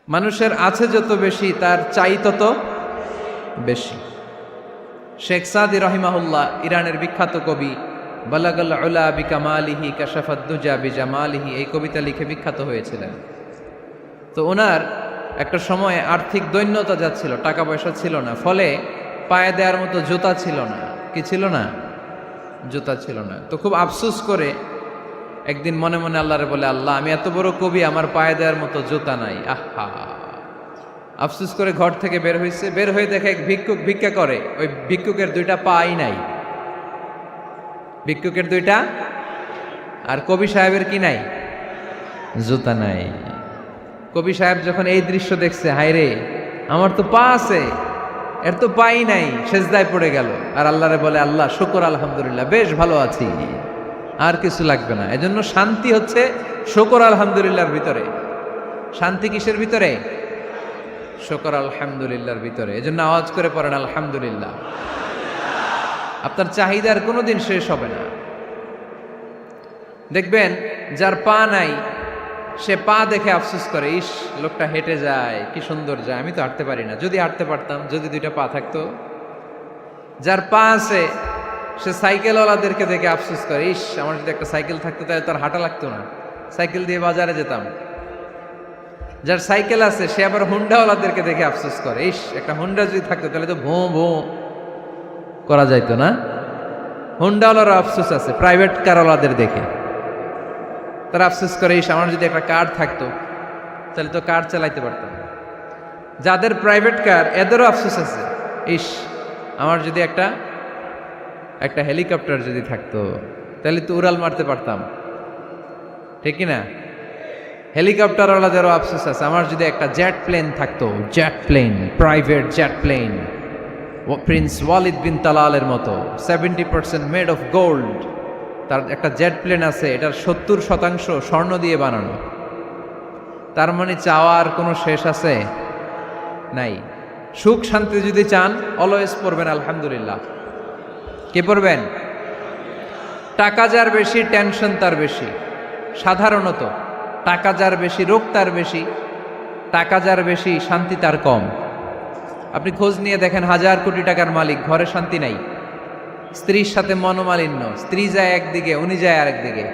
মানুষের আছে যত বেশি তার চাই তত বেশি। শেখ সাদি রহিমাহুল্লাহ, ইরানের বিখ্যাত কবি, বালাগাল উলা বিকামালিহি কাশাফাদ দুজা বিজামালিহি, এই কবিতা লিখে বিখ্যাত হয়েছিলেন। তো ওনার একটা সময়ে আর্থিক দৈন্যতা যাচ্ছিল, টাকা পয়সা ছিল না, ফলে পায়ে দেওয়ার মতো জুতা ছিল না। কি ছিল না? জুতা ছিল না। তো খুব আফসোস করে একদিন মনে মনে আল্লাহরে বলে, আল্লাহ, আমি এত বড় কবি, আমার পায়ে দেওয়ার মতো জুতা নাই। আহা! আফসোস করে ঘর থেকে বের হয়েছে, বের হয়ে দেখে এক ভিক্ষুক ভিক্ষা করে। ওই ভিক্ষুকের দুইটা পাই নাই, ভিক্ষুকের দুইটা, আর কবি সাহেবের কি নাই? জুতা নাই। কবি সাহেব যখন এই দৃশ্য দেখছে, হায় রে, আমার তো পা আছে, এর তো পাই নাই, সেজদায় পড়ে গেল। আর আল্লাহরে বলে, আল্লাহ শুকর, আলহামদুলিল্লাহ, বেশ ভালো আছি, আর কিছু লাগবে না। এজন্য শান্তি হচ্ছে শুকর আলহামদুলিল্লাহর ভিতরে। শান্তি কিসের ভিতরে? শুকর আলহামদুলিল্লাহর ভিতরে। এজন্য আওয়াজ করে পড়েন আলহামদুলিল্লাহ। আপনার চাহিদার কোনোদিন শেষ হবে না। দেখবেন যার পা নাই, সে পা দেখে আফসোস করে, ইস, লোকটা হেঁটে যায়, কি সুন্দর যায়, আমি তো হাঁটতে পারি না, যদি হাঁটতে পারতাম, যদি দুইটা পা থাকতো। যার পা আছে, সে সাইকেলওয়ালাদেরকে দেখে আফসোস করে, ইস, আমার যদি একটা সাইকেল থাকতো তাহলে তার হাঁটা লাগতো না, সাইকেল দিয়ে বাজারে যেতাম। যার সাইকেল আছে, সে আবার হুন্ডাওয়ালাদেরকে দেখে আফসোস করে, ইস, একটা হুন্ডা যদি থাকতো তাহলে তো ভোঁ ভোঁ করা যাইতো না। হুন্ডাওয়ালারও আফসোস আছে প্রাইভেট কারওয়ালাদের দেখে, তারা আফসোস করে, ইস, আমার যদি একটা কার থাকতো তাহলে তো কার চালাইতে পারতাম। যাদের প্রাইভেট কার, এদেরও আফসোস আছে, ইস, আমার যদি একটা হেলিকপ্টার যদি থাকতো তাহলে তো উড়াল মারতে পারতাম, ঠিক কিনা? হেলিকপ্টারওয়ালাদেরও আফসোস আছে, আমার যদি একটা জেট প্লেন থাকতো, jet plane, private jet plane, prince Waleed bin তালালের মতো 70% মেড অফ গোল্ড, তার একটা জেট প্লেন আছে, এটার 70% স্বর্ণ দিয়ে বানানো। তার মানে চাওয়ার কোনো শেষ আছে? নাই। সুখ শান্তি যদি চান, অলওয়েজ পড়বেন আলহামদুলিল্লাহ। কে পড়বেন? টাকা যার বেশি, টেনশন তার বেশি। সাধারণত টাকা যার বেশি, রোগ তার বেশি। টাকা যার বেশি, শান্তি তার কম। আপনি খোঁজ নিয়ে দেখেন, 1000 কোটি টাকার মালিক, ঘরে শান্তি নাই, স্ত্রীর সাথে মনোমালিন্য, স্ত্রী যায় একদিকে, উনি যায় আরেকদিকে,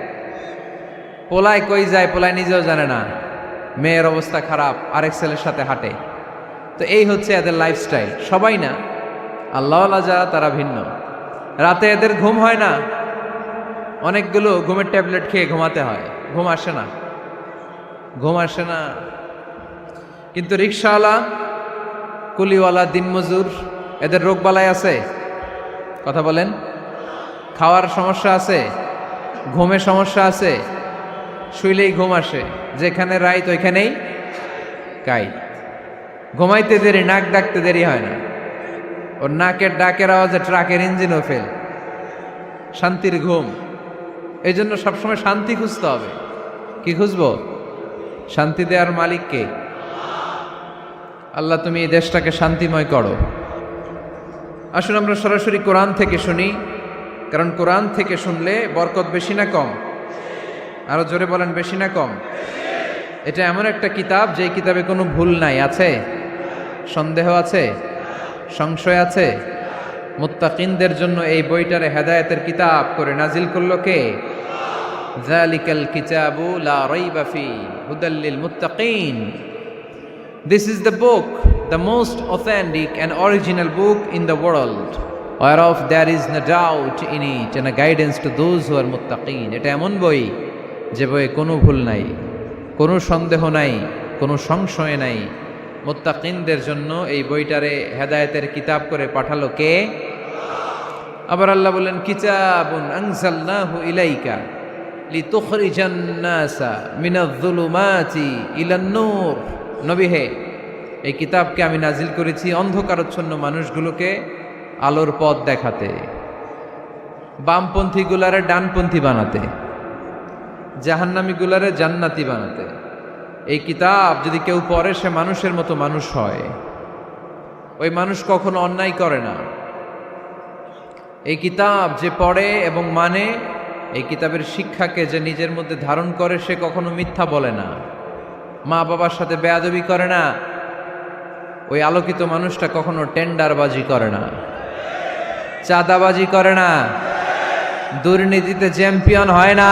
পোলায় কই যায় পোলায় নিজেও জানে না, মেয়ের অবস্থা খারাপ, আরেক ছেলের সাথে হাঁটে। তো এই হচ্ছে এদের লাইফস্টাইল। সবাই না, আল্লাহওয়ালা যারা তারা ভিন্ন। রাতে এদের ঘুম হয় না, অনেকগুলো ঘুমের ট্যাবলেট খেয়ে ঘুমাতে হয়, ঘুম আসে না, ঘুম আসে না। কিন্তু রিক্সাওয়ালা, কুলিওয়ালা, দিনমজুর, এদের রোগ বালাই আছে? কথা বলেন। খাওয়ার সমস্যা আছে, ঘুমের সমস্যা আছে, শুইলেই ঘুম আসে, যেখানে রাইত ওইখানেই কাইত। ঘুমাইতে দেরি, নাক ডাকতে দেরি হয় না, ওর নাকের ডাকের আওয়াজে ট্রাকের ইঞ্জিনও ফেল। শান্তির ঘুম। এই জন্য সবসময় শান্তি খুঁজতে হবে। কি খুঁজবো? শান্তি দেওয়ার মালিক কে? আল্লাহ, তুমি এই দেশটাকে শান্তিময় করো। আসুন আমরা সরাসরি কোরআন থেকে শুনি, কারণ কোরআন থেকে শুনলে বরকত বেশি না কম? আরো জোরে বলেন, বেশি না কম? এটা এমন একটা কিতাব, যে কিতাবে কোনো ভুল নাই। আছে? সন্দেহ আছে? সংশয় আছে? মুত্তাকিনদের জন্য এই বইটারে হেদায়েতের কিতাব করে নাজিল করলো কে? যালিকাল কিতাবু লা রাইবা ফি হুদাল লিল মুত্তাকিন। This is the book, the most authentic and original book in the world, whereof there is no doubt in it, and a guidance to those who are muttaqin. এটা এমন বই, যে বইয়ে কোনো ভুল নাই, কোনো সন্দেহ নাই, কোনো সংশয় নাই। মুত্তাকিনদের জন্য এই বইটারে হেদায়েতের কিতাব করে পাঠালো কে? আবার আল্লাহ বলেন, কিতাবুন আনজালনাহু ইলাইকা লিতুখরিজান নাসা মিনাজ-যুলুমাতি ইলান নূর। নবী হে, এই কিতাবকে আমি নাজিল করেছি অন্ধকারচ্ছন্ন মানুষগুলোকে আলোর পথ দেখাতে, বামপন্থী গুলারে ডানপন্থী বানাতে, জাহান্নামী গুলারে জান্নাতি বানাতে। এই কিতাব যদি কেউ পড়ে, সে মানুষের মতো মানুষ হয়। ওই মানুষ কখনো অন্যায় করে না। এই কিতাব যে পড়ে এবং মানে, এই কিতাবের শিক্ষাকে যে নিজের মধ্যে ধারণ করে, সে কখনো মিথ্যা বলে না। মা বাবার সাথে বেয়াদবি করে না, ওই আলোকিত মানুষটা কখনো টেন্ডারবাজি করে না, চাঁদাবাজি করে না, দুর্নীতিতে চ্যাম্পিয়ন হয় না,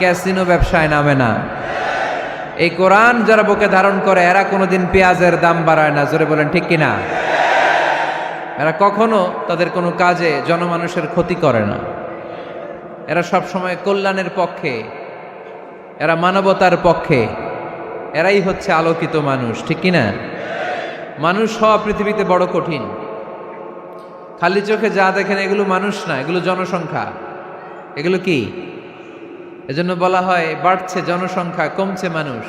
ক্যাসিনো ব্যবসায় নামে না। এই কোরআন যারা বুকে ধারণ করে এরা কোনোদিন পেঁয়াজের দাম বাড়ায় না। জোরে বলেন ঠিক কিনা? এরা কখনো তাদের কোনো কাজে জনমানুষের ক্ষতি করে না। এরা সব সময় কল্যাণের পক্ষে, এরা মানবতার পক্ষে। এরাই হচ্ছে আলোকিত মানুষ, ঠিক কিনা? মানুষ হওয়া পৃথিবীতে বড় কঠিন। খালি চোখে যা দেখেন এগুলো মানুষ না, এগুলো জনসংখ্যা। এগুলো কি? এজন্য বলা হয় বাড়ছে জনসংখ্যা, কমছে মানুষ।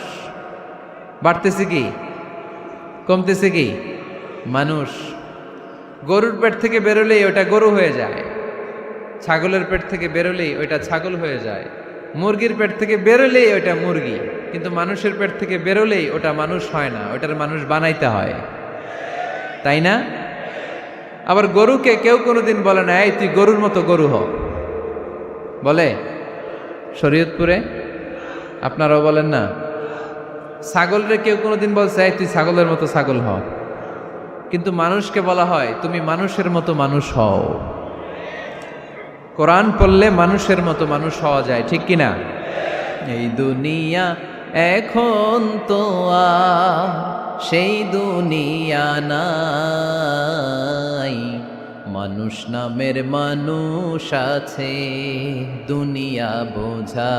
বাড়তেছে কি, কমতেছে কি? মানুষ। গরুর পেট থেকে বেরোলেই ওটা গরু হয়ে যায়, ছাগলের পেট থেকে বেরোলেই ওইটা ছাগল হয়ে যায়, মুরগির পেট থেকে বেরোলেই ওইটা মুরগি। কিন্তু মানুষের পেট থেকে বেরোলেই ওটা মানুষ হয় না, ওটার মানুষ বানাইতে হয়, তাই না? আবার গরুকে কেউ কোনোদিন বলে না এই তুই গরুর মতো গরু হ, বলে? শরীয়তপুরে আপনারাও বলেন না? ছাগলরে কেউ কোনোদিন বলছে এই তুই ছাগলের মতো ছাগল হ, কিন্তু মানুষকে বলা হয় তুমি মানুষের মতো মানুষ হও। কোরআন পড়লে মানুষের মতো মানুষ হওয়া যায়, ঠিক কিনা? এই দুনিয়া এখন তো আর সেই দুনিয়া নাই, মানুষ নামের মানুষ আছে দুনিয়া বোঝাই,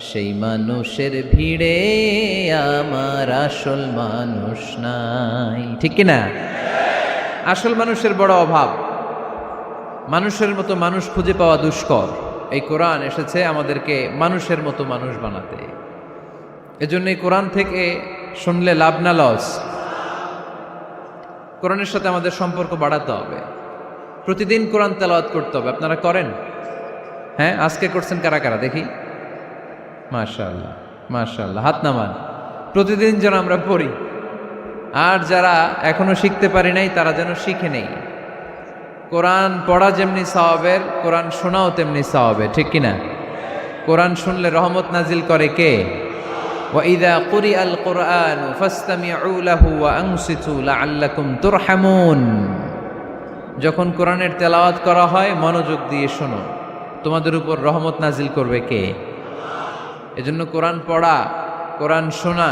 সেই মানুষের ভিড়ে আমার আসল মানুষ নাই, ঠিক কিনা? আসল মানুষের বড় অভাব, মানুষের মতো মানুষ খুঁজে পাওয়া দুষ্কর। এই কোরআন এসেছে আমাদেরকে মানুষের মতো মানুষ বানাতে। এজন্য এই কোরআন থেকে শুনলে লাভ না লস? কোরআনের সাথে আমাদের সম্পর্ক বাড়াতে হবে, প্রতিদিন কোরআন তেলাওয়াত করতে হবে। আপনারা করেন? হ্যাঁ, আজকে করছেন কারা কারা দেখি? মাশাআল্লাহ, মাশাআল্লাহ, হাত নামান। প্রতিদিন যেন আমরা পড়ি, আর যারা এখনো শিখতে পারি নাই তারা যেন শিখে নেই। কোরআন পড়া যেমনি সওয়াবের, কোরআন শোনাও তেমনি সওয়াবের, ঠিক কিনা? কোরআন শুনলে রহমত নাজিল করে কে? وَإِذَا قُرِئَ الْقُرْآنُ فَاسْتَمِعُوا لَهُ وَأَنصِتُوا لَعَلَّكُمْ تُرْحَمُونَ। যখন কোরআনের তেলাওয়াত করা হয় মনোযোগ দিয়ে শোনো, তোমাদের উপর রহমত নাজিল করবে কে? এজন্য কোরআন পড়া, কোরআন শোনা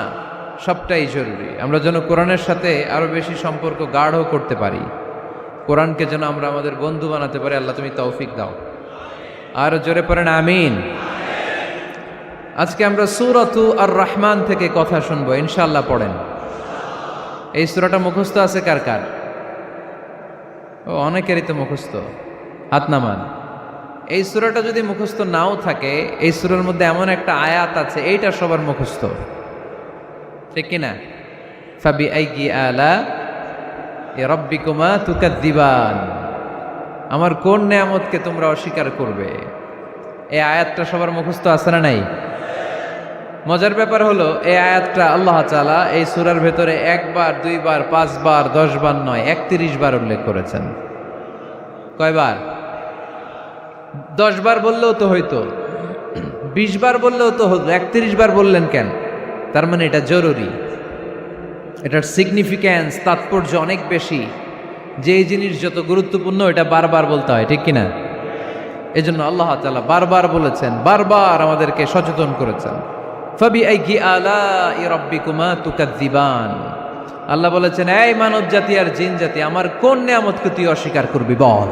সবটাই জরুরি। আমরা যেন কোরআনের সাথে আরো বেশি সম্পর্ক গাঢ় করতে পারি, কোরআনকে যেন আমরা আমাদের বন্ধু বানাতে পারি। আল্লাহ তুমি তৌফিক দাও। আর জোরে পড়েন আমিন। আজকে আমরা সূরাতু আর রহমান থেকে কথা শুনবো ইনশাআল্লাহ। পড়েন। এই সূরাটা মুখস্থ আছে কার কার? ও, অনেকেরই তো মুখস্থ, হাত নামান। এই সূরাটা যদি মুখস্থ নাও থাকে, এই সূরার মধ্যে এমন একটা আয়াত আছে এইটা সবার মুখস্থ, ঠিক কিনা? ফাবিআইয়ি আলা রাব্বিকুমা তুকাদ্দিবান, আমার কোন নেয়ামতকে তোমরা অস্বীকার করবে। এই আয়াতটা সবার মুখস্থ আছে না নাই? মজার ব্যাপার হলো এই আয়াতটা আল্লাহ তাআলা এই সূরার ভেতরে একবার, দুইবার, 5 বার, 10 বার নয়, 31 বার উল্লেখ করেছেন। কয়বার? 10 বার বললেও তো হইতো, 20 বার বললেও তো হতো, 31 বার বললেন কেন? তার মানে এটা জরুরি, এটার সিগনিফিক্যান্স, তাৎপর্য অনেক বেশি। যেই জিনিস যত গুরুত্বপূর্ণ এটা বারবার বলতে হয়, ঠিক কিনা? এজন্য আল্লাহ তাআলা বারবার বলেছেন, বারবার আমাদেরকে সচেতন করেছেন। ফাবিআইয়ি আলাই রাব্বিকুমা তুকাদ্দিবান, আল্লাহ বলেছেন এই মানব জাতি আর জিন জাতি আমার কোন নেয়ামতকে তুই অস্বীকার করবি বল।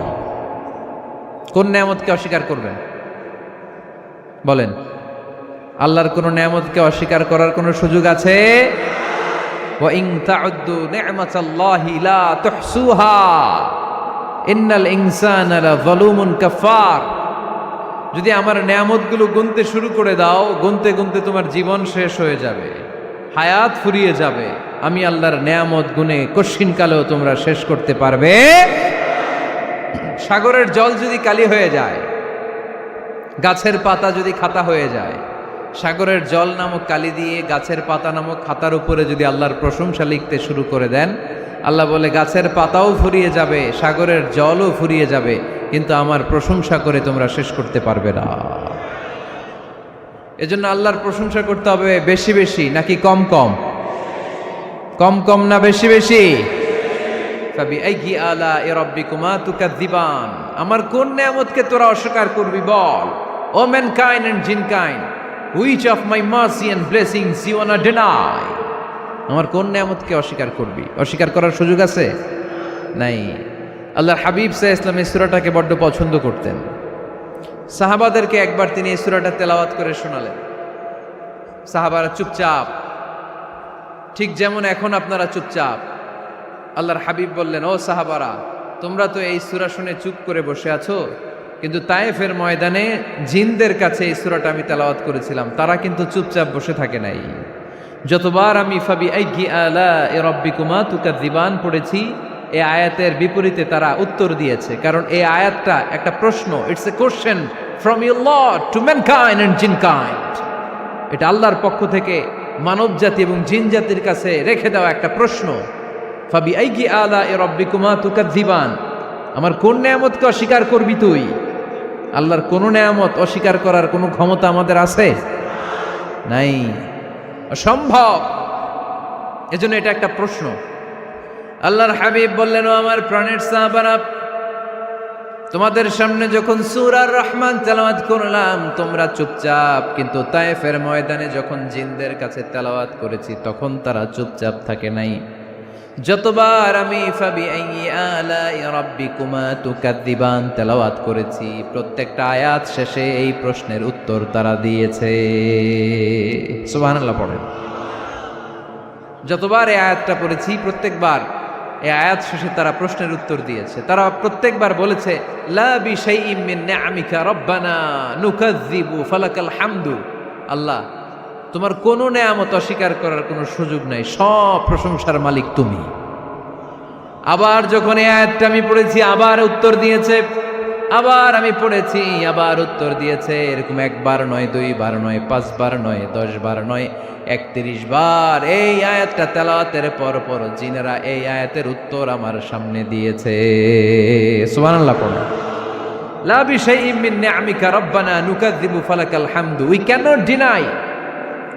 কোন নেয়ামতকে অস্বীকার করবেন বলেন? আল্লাহর কোন নেয়ামতকে অস্বীকার করার কোন সুযোগ আছে? ওয়া ইন তাউদ্দু নি'মাতাল্লাহি লা তুহসুহা ইন্নাল ইনসানা লাযালুমুন কাফার। যদি আমার নেয়ামতগুলো গুনতে শুরু করে দাও, গুনতে গুনতে তোমার জীবন শেষ হয়ে যাবে, হায়াত ফুরিয়ে যাবে। আমি আল্লাহর নেয়ামত গুনে কশিন কালেও তোমরা শেষ করতে পারবে। সাগরের জল যদি কালি হয়ে যায়, গাছের পাতা যদি খাতা হয়ে যায়, সাগরের জল নামক কালি দিয়ে গাছের পাতা নামক খাতার উপরে যদি আল্লাহর প্রশংসা লিখতে শুরু করে দেন, আল্লাহ বলে গাছের পাতাও ফুরিয়ে যাবে, সাগরের জলও ফুরিয়ে যাবে, কিন্তু আমার প্রশংসা করে তোমরা শেষ করতে পারবে না। এজন্য আল্লাহর প্রশংসা করতে হবে বেশি বেশি নাকি কম কম? কম কম না বেশি বেশি? ফাবিআইয়ি আলাኢ রাব্বিকুমা তুকাযযিবান, আমার কোন নিয়ামতকে তোরা অস্বীকার করবি বল। ও mankind and jinnkind, which of my mercy and blessings you want to deny? আমার কোন নিয়ামতকে অস্বীকার করবি? অস্বীকার করার সুযোগ আছে? নাই। আল্লাহর হাবিব সাল্লাল্লাহু আলাইহি ওয়াসাল্লাম এই সূরাটাকে বড্ড পছন্দ করতেন। সাহাবাদেরকে একবার তিনি এই সূরাটা তেলাওয়াত করে শোনালেন। সাহাবারা চুপচাপ, ঠিক যেমন এখন আপনারা চুপচাপ। আল্লাহর হাবিব বললেন, ও সাহাবারা, তোমরা তো এই সূরা শুনে চুপ করে বসে আছো, কিন্তু তায়েফের ময়দানে জিনদের কাছে এই সূরাটা আমি তেলাওয়াত করেছিলাম, তারা কিন্তু চুপচাপ বসে থাকে নাই। যতবার আমি ফাবিআইয়ি আলাኢ রাব্বিকুমা তুকাযযিবান পড়েছি, এই আয়াতের বিপরীতে তারা উত্তর দিয়েছে, কারণ এই আয়াতটা একটা প্রশ্ন। It's a question from your Lord to mankind and jinnkind. এটা আল্লাহর পক্ষ থেকে মানব জাতি এবং জিন জাতির কাছে রেখে দেওয়া একটা প্রশ্ন। ফাবিআইয়ি আলাኢ রাব্বিকুমা তুকাযযিবান, আমার কোন নিয়ামতকে অস্বীকার করবি তুই? আল্লাহর কোন নিয়ামত অস্বীকার করার কোনো ক্ষমতা আমাদের আছে? নাই, অসম্ভব। এজন্য এটা একটা প্রশ্ন। আল্লাহর হাবিব বললেন, ও আমার প্রাণের সাহাবারা, তোমাদের সামনে যখন সূরা আর রহমান তেলাওয়াত করলাম তোমরা চুপচাপ, কিন্তু তায়েফের ময়দানে যখন জিনদের কাছে তেলাওয়াত করেছি তখন তারা চুপচাপ থাকে নাই। যতবার আমি ফাবিআইয়ি আলাኢ রাব্বিকুমা তুকাযযিবান তেলাওয়াত করেছি, প্রত্যেকটা আয়াত শেষে এই প্রশ্নের উত্তর তারা দিয়েছে। সুবহানাল্লাহ পড়েন। যতবার এই আয়াতটা পড়েছি প্রত্যেকবার এই আয়াত শেষে তারা প্রশ্নের উত্তর দিয়েছে। তারা প্রত্যেকবার বলেছে, লা বিশাইইম মিন নিআমিকা রাব্বানা নুকাযযিবু ফালাকাল হামদু। আল্লাহ, তোমার কোনো নেয়ামত অস্বীকার করার কোনো সুযোগ নাই, সব প্রশংসার মালিক তুমি। আবার যখন এই আয়াতটা আমি পড়েছি আবার উত্তর দিয়েছে, আবার আমি পড়েছি আবার উত্তর দিয়েছে। এরকম একবার নয়, দুইবার নয়, 5 বার নয়, 10 বার নয়, 31 বার এই আয়াতটা তেলাওয়াতের পর পর জিনেরা এই আয়াতের উত্তর আমার সামনে দিয়েছে। সুবহানাল্লাহ পড়ো। লা বিশাইইম মিন নিআমিকা রাব্বানা নুকাযযিবু ফালাকাল হামদু।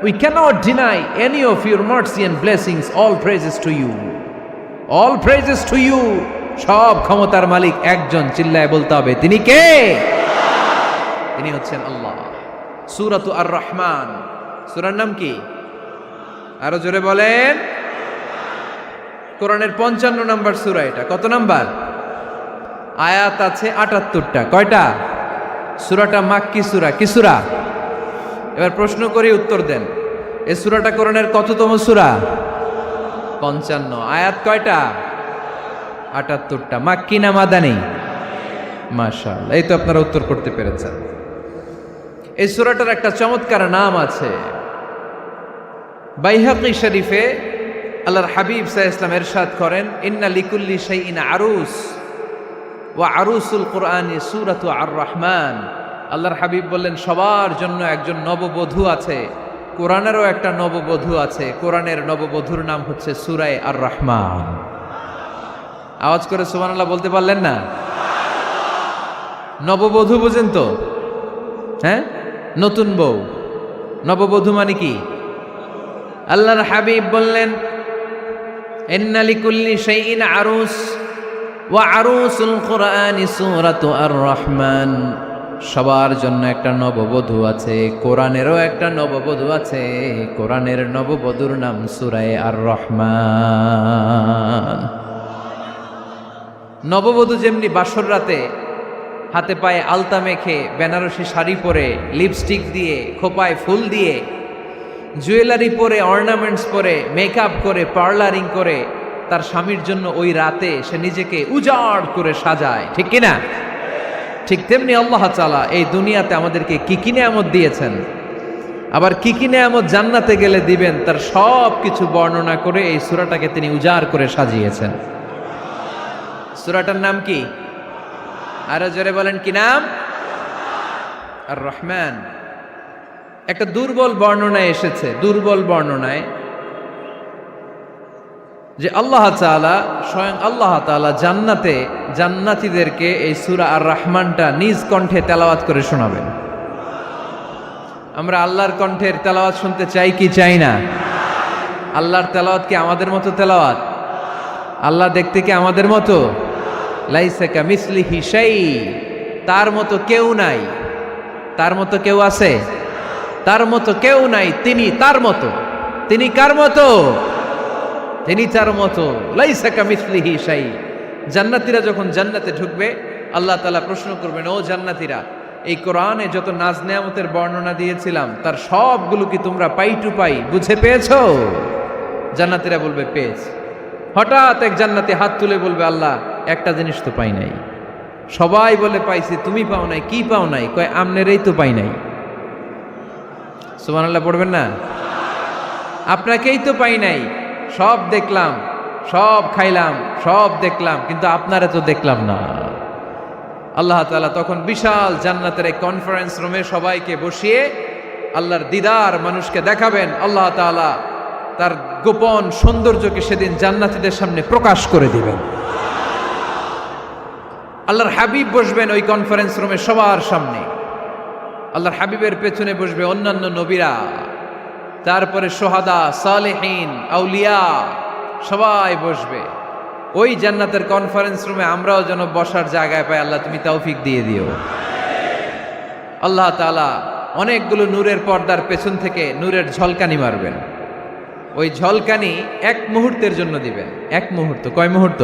We cannot deny any of your mercy and blessings. All praises to you. All praises to you. সব ক্ষমতার মালিক একজন, চিল্লায় বলতে হবে, তিনি কে? তিনি হচ্ছেন আল্লাহ। সূরাতু আর রহমান, সূরার নাম কি? আরো জোরে বলেন। কোরআনের 55 নম্বর সূরা এটা। কত নাম্বার? আয়াত আছে 78টা। কয়টা? সূরাটা মাক্কি সূরা। কি সূরা? এবার প্রশ্ন করি, উত্তর দেন। এই সূরাটা কোরআনের কততম সূরা? 55। আয়াত কয়টা? 78টা। মাক্কি না মাদানী? মাশাআল্লাহ, এই তো আপনারা উত্তর করতে পেরেছেন। এই সূরাটার একটা চমৎকার নাম আছে। বাইহাকি শরীফে আল্লাহর হাবিব সাল্লাল্লাহু আলাইহি ওয়াসাল্লাম ইরশাদ করেন, ইন্না লিকুল্লি শাইইন আরুস ওয়া আরুসুল কুরআনি সূরাতু আর রহমান। আল্লাহর হাবিব বললেন, সবার জন্য একজন নববধূ আছে, কোরআনেরও একটা নববধূ আছে। কোরআনের নববধূর নাম হচ্ছে সূরায়ে আর রহমান। আওয়াজ করে সুবহানাল্লাহ বলতে পারলেন না? নববধূ বুঝেন তো? হ্যাঁ, নতুন বউ। নববধূ মানে কি? আল্লাহর হাবিব বললেন, ইন্না লিকুল্লি শাইইন আরুস ওয়া আরুসুল কুরআনি সূরাতু আর রহমান। সবার জন্য একটা নববধূ আছে, কোরআনেরও একটা নববধূ আছে। কোরআনের নববধূর নাম সূরায়ে আর রহমান। নববধূ যেমনি বাসর রাতে হাতে পায়ে আলতা মেখে, বেনারসি শাড়ি পরে, লিপস্টিক দিয়ে, খোপায় ফুল দিয়ে, জুয়েলারি পরে, অর্নামেন্টস পরে, মেকআপ করে, পার্লারিং করে তার স্বামীর জন্য ওই রাতে সে নিজেকে উজাড় করে সাজায়, ঠিক কিনা? ঠিক তেমনি আল্লাহ তাআলা এই দুনিয়াতে আমাদেরকে কি কি নিয়ামত দিয়েছেন, আবার কি কি নিয়ামত জান্নাতে গেলে দিবেন, তার সব কিছু বর্ণনা করে এই সূরাটাকে তিনি উজাড় করে সাজিয়েছেন। সূরাটার নাম কি? আরো জোরে বলেন, কি নাম? আর রহমান। একটা দুর্বল বর্ণনায় এসেছে, দুর্বল বর্ণনায়, যে আল্লাহ তাআলা, স্বয়ং আল্লাহ তাআলা জান্নাতে জান্নাতীদেরকে এই সূরা আর রহমানটা নিজ কণ্ঠে তেলাওয়াত করে শোনাবেন। আমরা আল্লাহর কণ্ঠের তেলাওয়াত শুনতে চাই কি চাই না? আল্লাহর তেলাওয়াত কি আমাদের মতো তেলাওয়াত? আল্লাহ দেখতে কি আমাদের মতো? লাইসা কামিসলিহি শাই, তার মতো কেউ নাই। তার মতো কেউ আছে? তার মতো কেউ নাই। তিনি তার মতো। তিনি কার মতো? তিনি তার মতো। লাইসা কামিসলিহি শাই। জান্নাতীরা যখন জান্নাতে ঢুকবে, আল্লাহ তাআলা প্রশ্ন করবেন, ও জান্নাতীরা, এই কোরআনে যত নাজ নেয়ামতের বর্ণনা দিয়েছিলাম তার সবগুলো কি তোমরা পাই টু পাই বুঝে পেয়েছো? জান্নাতীরা বলবে পেয়েছি। হঠাৎ এক জান্নাতি হাত তুলে বলবে, আল্লাহ একটা জিনিস তো পাই নাই। সবাই বলে পাইছি, তুমি পাও নাই। কি পাও নাই? কয় আমনেরই তো পাই নাই। সুবহানাল্লাহ পড়বেন না? আপনাকেই তো পাই নাই। সব দেখলাম, সব খাইলাম, সব দেখলাম, কিন্তু আপনারা তো দেখলাম না। আল্লাহ তাআলা তখন বিশাল জান্নাতের এক কনফারেন্স রুমে সবাইকে বসিয়ে আল্লাহর দিদার মানুষকে দেখাবেন। আল্লাহ তাআলা তার গোপন সৌন্দর্যকে সেদিন জান্নাতীদের সামনে প্রকাশ করে দিবেন। আল্লাহর হাবিব বসবেন ওই কনফারেন্স রুমে সবার সামনে। আল্লাহর হাবিবের পেছনে বসবে অন্যান্য নবীরা, তারপরে সোহাদা, সালেহীন, আউলিয়া সবাই বসবে। ওই জান্নাতের কনফারেন্স রুমে আমরাও যেন বসার জায়গায় পাই। আল্লাহ তুমি তৌফিক দিয়ে দিও। আল্লাহ তাআলা অনেকগুলো নূরের পর্দার পেছন থেকে নূরের ঝলকানি মারবেন। ওই ঝলকানি এক মুহূর্তের জন্য দিবেন। এক মুহূর্ত। কয় মুহূর্ত?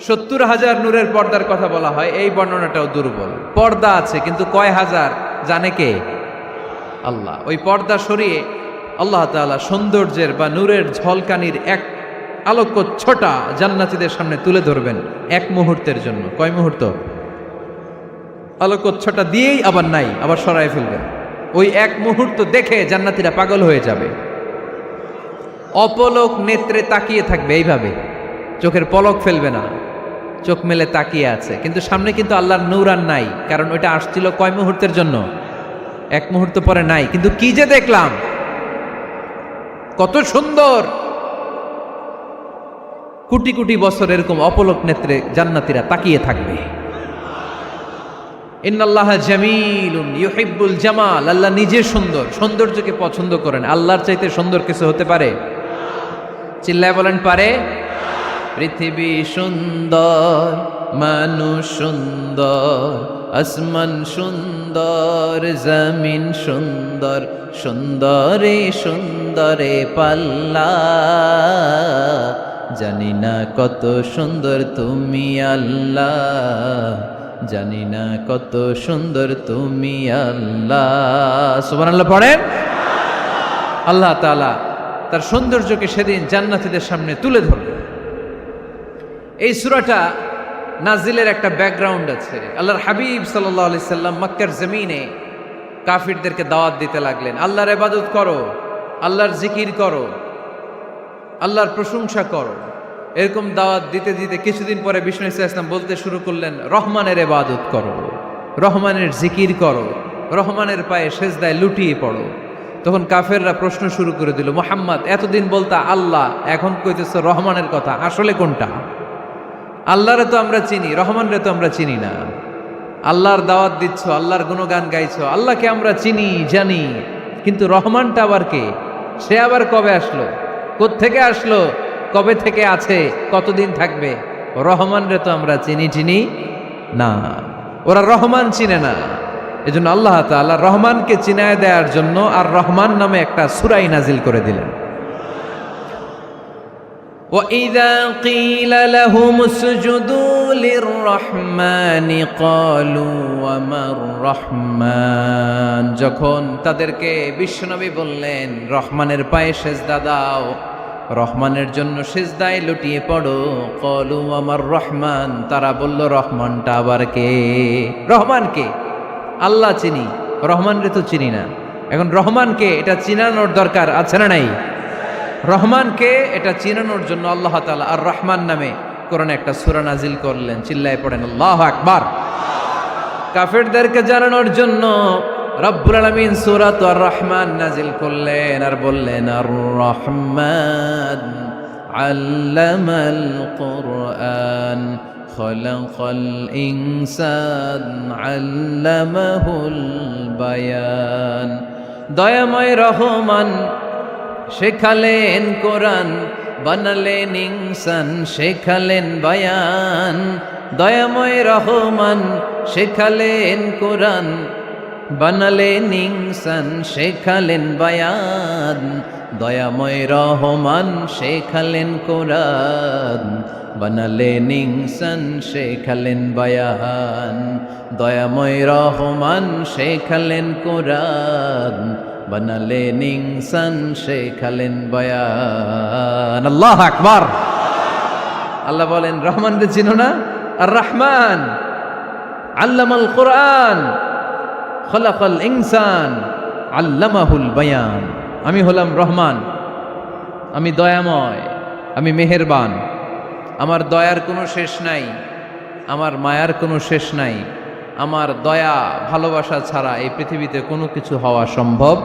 70,000 নূরের পর্দার কথা বলা হয়। এই বর্ণনাটাও দুর্বল। পর্দা আছে কিন্তু কয় হাজার জানে কে? আল্লাহ। ওই পর্দা সরিয়ে আল্লাহ তাআলা সৌন্দর্যের বা নূরের ঝলকানির এক আলোকচ্ছটা জান্নাতীদের সামনে তুলে ধরবেন এক মুহূর্তের জন্য। কয় মুহূর্ত? আলোকচ্ছটা দিয়েই আবার নাই, আবার সরায় ফেলবেন। ওই এক মুহূর্ত দেখে জান্নাতীরা পাগল হয়ে যাবে, অপলক নেত্রে তাকিয়ে থাকবে। এইভাবে চোখের পলক ফেলবে না, চোখ মেলে তাকিয়ে আছে। কিন্তু সামনে কিন্তু আল্লাহর নূর আর নাই, কারণ ওইটা আসছিল কয় মুহূর্তের জন্য? এক মুহূর্ত পরে নাই। কিন্তু কি যে দেখলাম, কত সুন্দর! কোটি কোটি বছর এরকম অপলক নেত্রে জান্নাতীরা তাকিয়ে থাকবে। ইন্নাল্লাহা জামিলুন ইউহিব্বুল জামাল। আল্লাহ নিজে সুন্দর, সৌন্দর্যকে পছন্দ করেন। আল্লাহর চাইতে সুন্দর কিছু হতে পারে? চিল্লায় বলেন পারে? পৃথিবী সুন্দর, মানুষ সুন্দর, আসমান সুন্দর, জমিন সুন্দর, সুন্দরে সুন্দরে পাল্লা। জানি না কত সুন্দর তুমি আল্লাহ, জানি না কত সুন্দর তুমি আল্লাহ। সুবহানাল্লাহ পড়েন। আল্লাহ তাআলা তার সৌন্দর্যকে সেদিন জান্নাতীদের সামনে তুলে ধরবে। এই সূরাটা নাজিলের একটা ব্যাকগ্রাউন্ড আছে। আল্লাহর হাবিব সাল্লাল্লাহু আলাইহি সাল্লাম মক্কার জমিনে কাফিরদেরকে দাওয়াত দিতে লাগলেন, আল্লাহর ইবাদত করো, আল্লাহর জিকির করো, আল্লাহর প্রশংসা করো। এরকম দাওয়াত দিতে দিতে কিছুদিন পরে বিষ্ণু ইসলাম বলতে শুরু করলেন, রহমানের ইবাদত করো, রহমানের জিকির করো, রহমানের পায়ে সেজদায় লুটিয়ে পড়ো। তখন কাফেররা প্রশ্ন শুরু করে দিল, মুহাম্মদ এতদিন বলতা আল্লাহ, এখন কইতেছো রহমানের কথা, আসলে কোনটা? আল্লাহরে তো আমরা চিনি, রহমানরে তো আমরা চিনি না। আল্লাহর দাওয়াত দিচ্ছ, আল্লাহর গুণগান গাইছো, আল্লাহকে আমরা চিনি জানি, কিন্তু রহমানটা আবার কে? সে আবার কবে আসলো, কোত্থেকে আসলো, কবে থেকে আছে, কতদিন থাকবে? রহমানরে তো আমরা চিনি না। ওরা রহমান চিনে না। এজন্য আল্লাহ তাআলা রহমানকে চিনায় দেওয়ার জন্য আর রহমান নামে একটা সূরা নাজিল করে দিলেন। وَإِذَا قِيلَ لَهُمُ اسْجُدُوا لِلرَّحْمَنِ قَالُوا وَمَا الرَّحْمَنُ। যখন তাদেরকে বিশ্বনবী বললেন রহমানের পায়ে সেজদা দাও, রহমানের জন্য সেজদায় লুটিয়ে পড়ো, ক্বালু আমার রহমান, তারা বলল রহমানটা আবার কে? রহমান কে? আল্লাহ চিনি, রহমানরে তো চিনি না। এখন রহমানকে এটা চিনানোর দরকার আছে না নাই? রহমানকে এটা চিনানোর জন্য আল্লাহ তাআলা আর রহমান নামে কোরআনে একটা সূরা নাজিল করলেন। চিল্লায় পড়েন আল্লাহু আকবার। কাফেরদেরকে জানানোর জন্য রব্বুল আলামিন সূরাত আর রহমান নাজিল করলেন আর বললেন, আর রহমান আল্লামাল কুরআন খলাকাল ইনসান আল্লামাহুল বায়ান। দয়াময় রহমান শেখালেন কোরআন, বানালেন ইনসান শেখালেন বায়ান। দয়াময় রহমান শেখালেন কোরআন, বানালেন ইনসান শেখালেন বায়ান। দয়াময় রহমান শেখালেন কোরআন, বানালেন ইনসান শেখালেন বায়ান। দয়াময় রহমান শেখালেন কোরআন, বানালেন ইনসান শেখালেন বায়ান। আল্লাহু আকবার। আল্লাহ বলেন রহমান রে চিনো না? আর রহমান আল্লামাল কোরআন খলাকাল ইনসান আল্লামাহুল বায়ান। আমি হলাম রহমান, আমি দয়াময়, আমি মেহেরবান। আমার দয়ার কোনো শেষ নাই, আমার মায়ার কোনো শেষ নাই। আমার দয়া ভালোবাসা ছাড়া এই পৃথিবীতে কোনো কিছু হওয়া সম্ভব।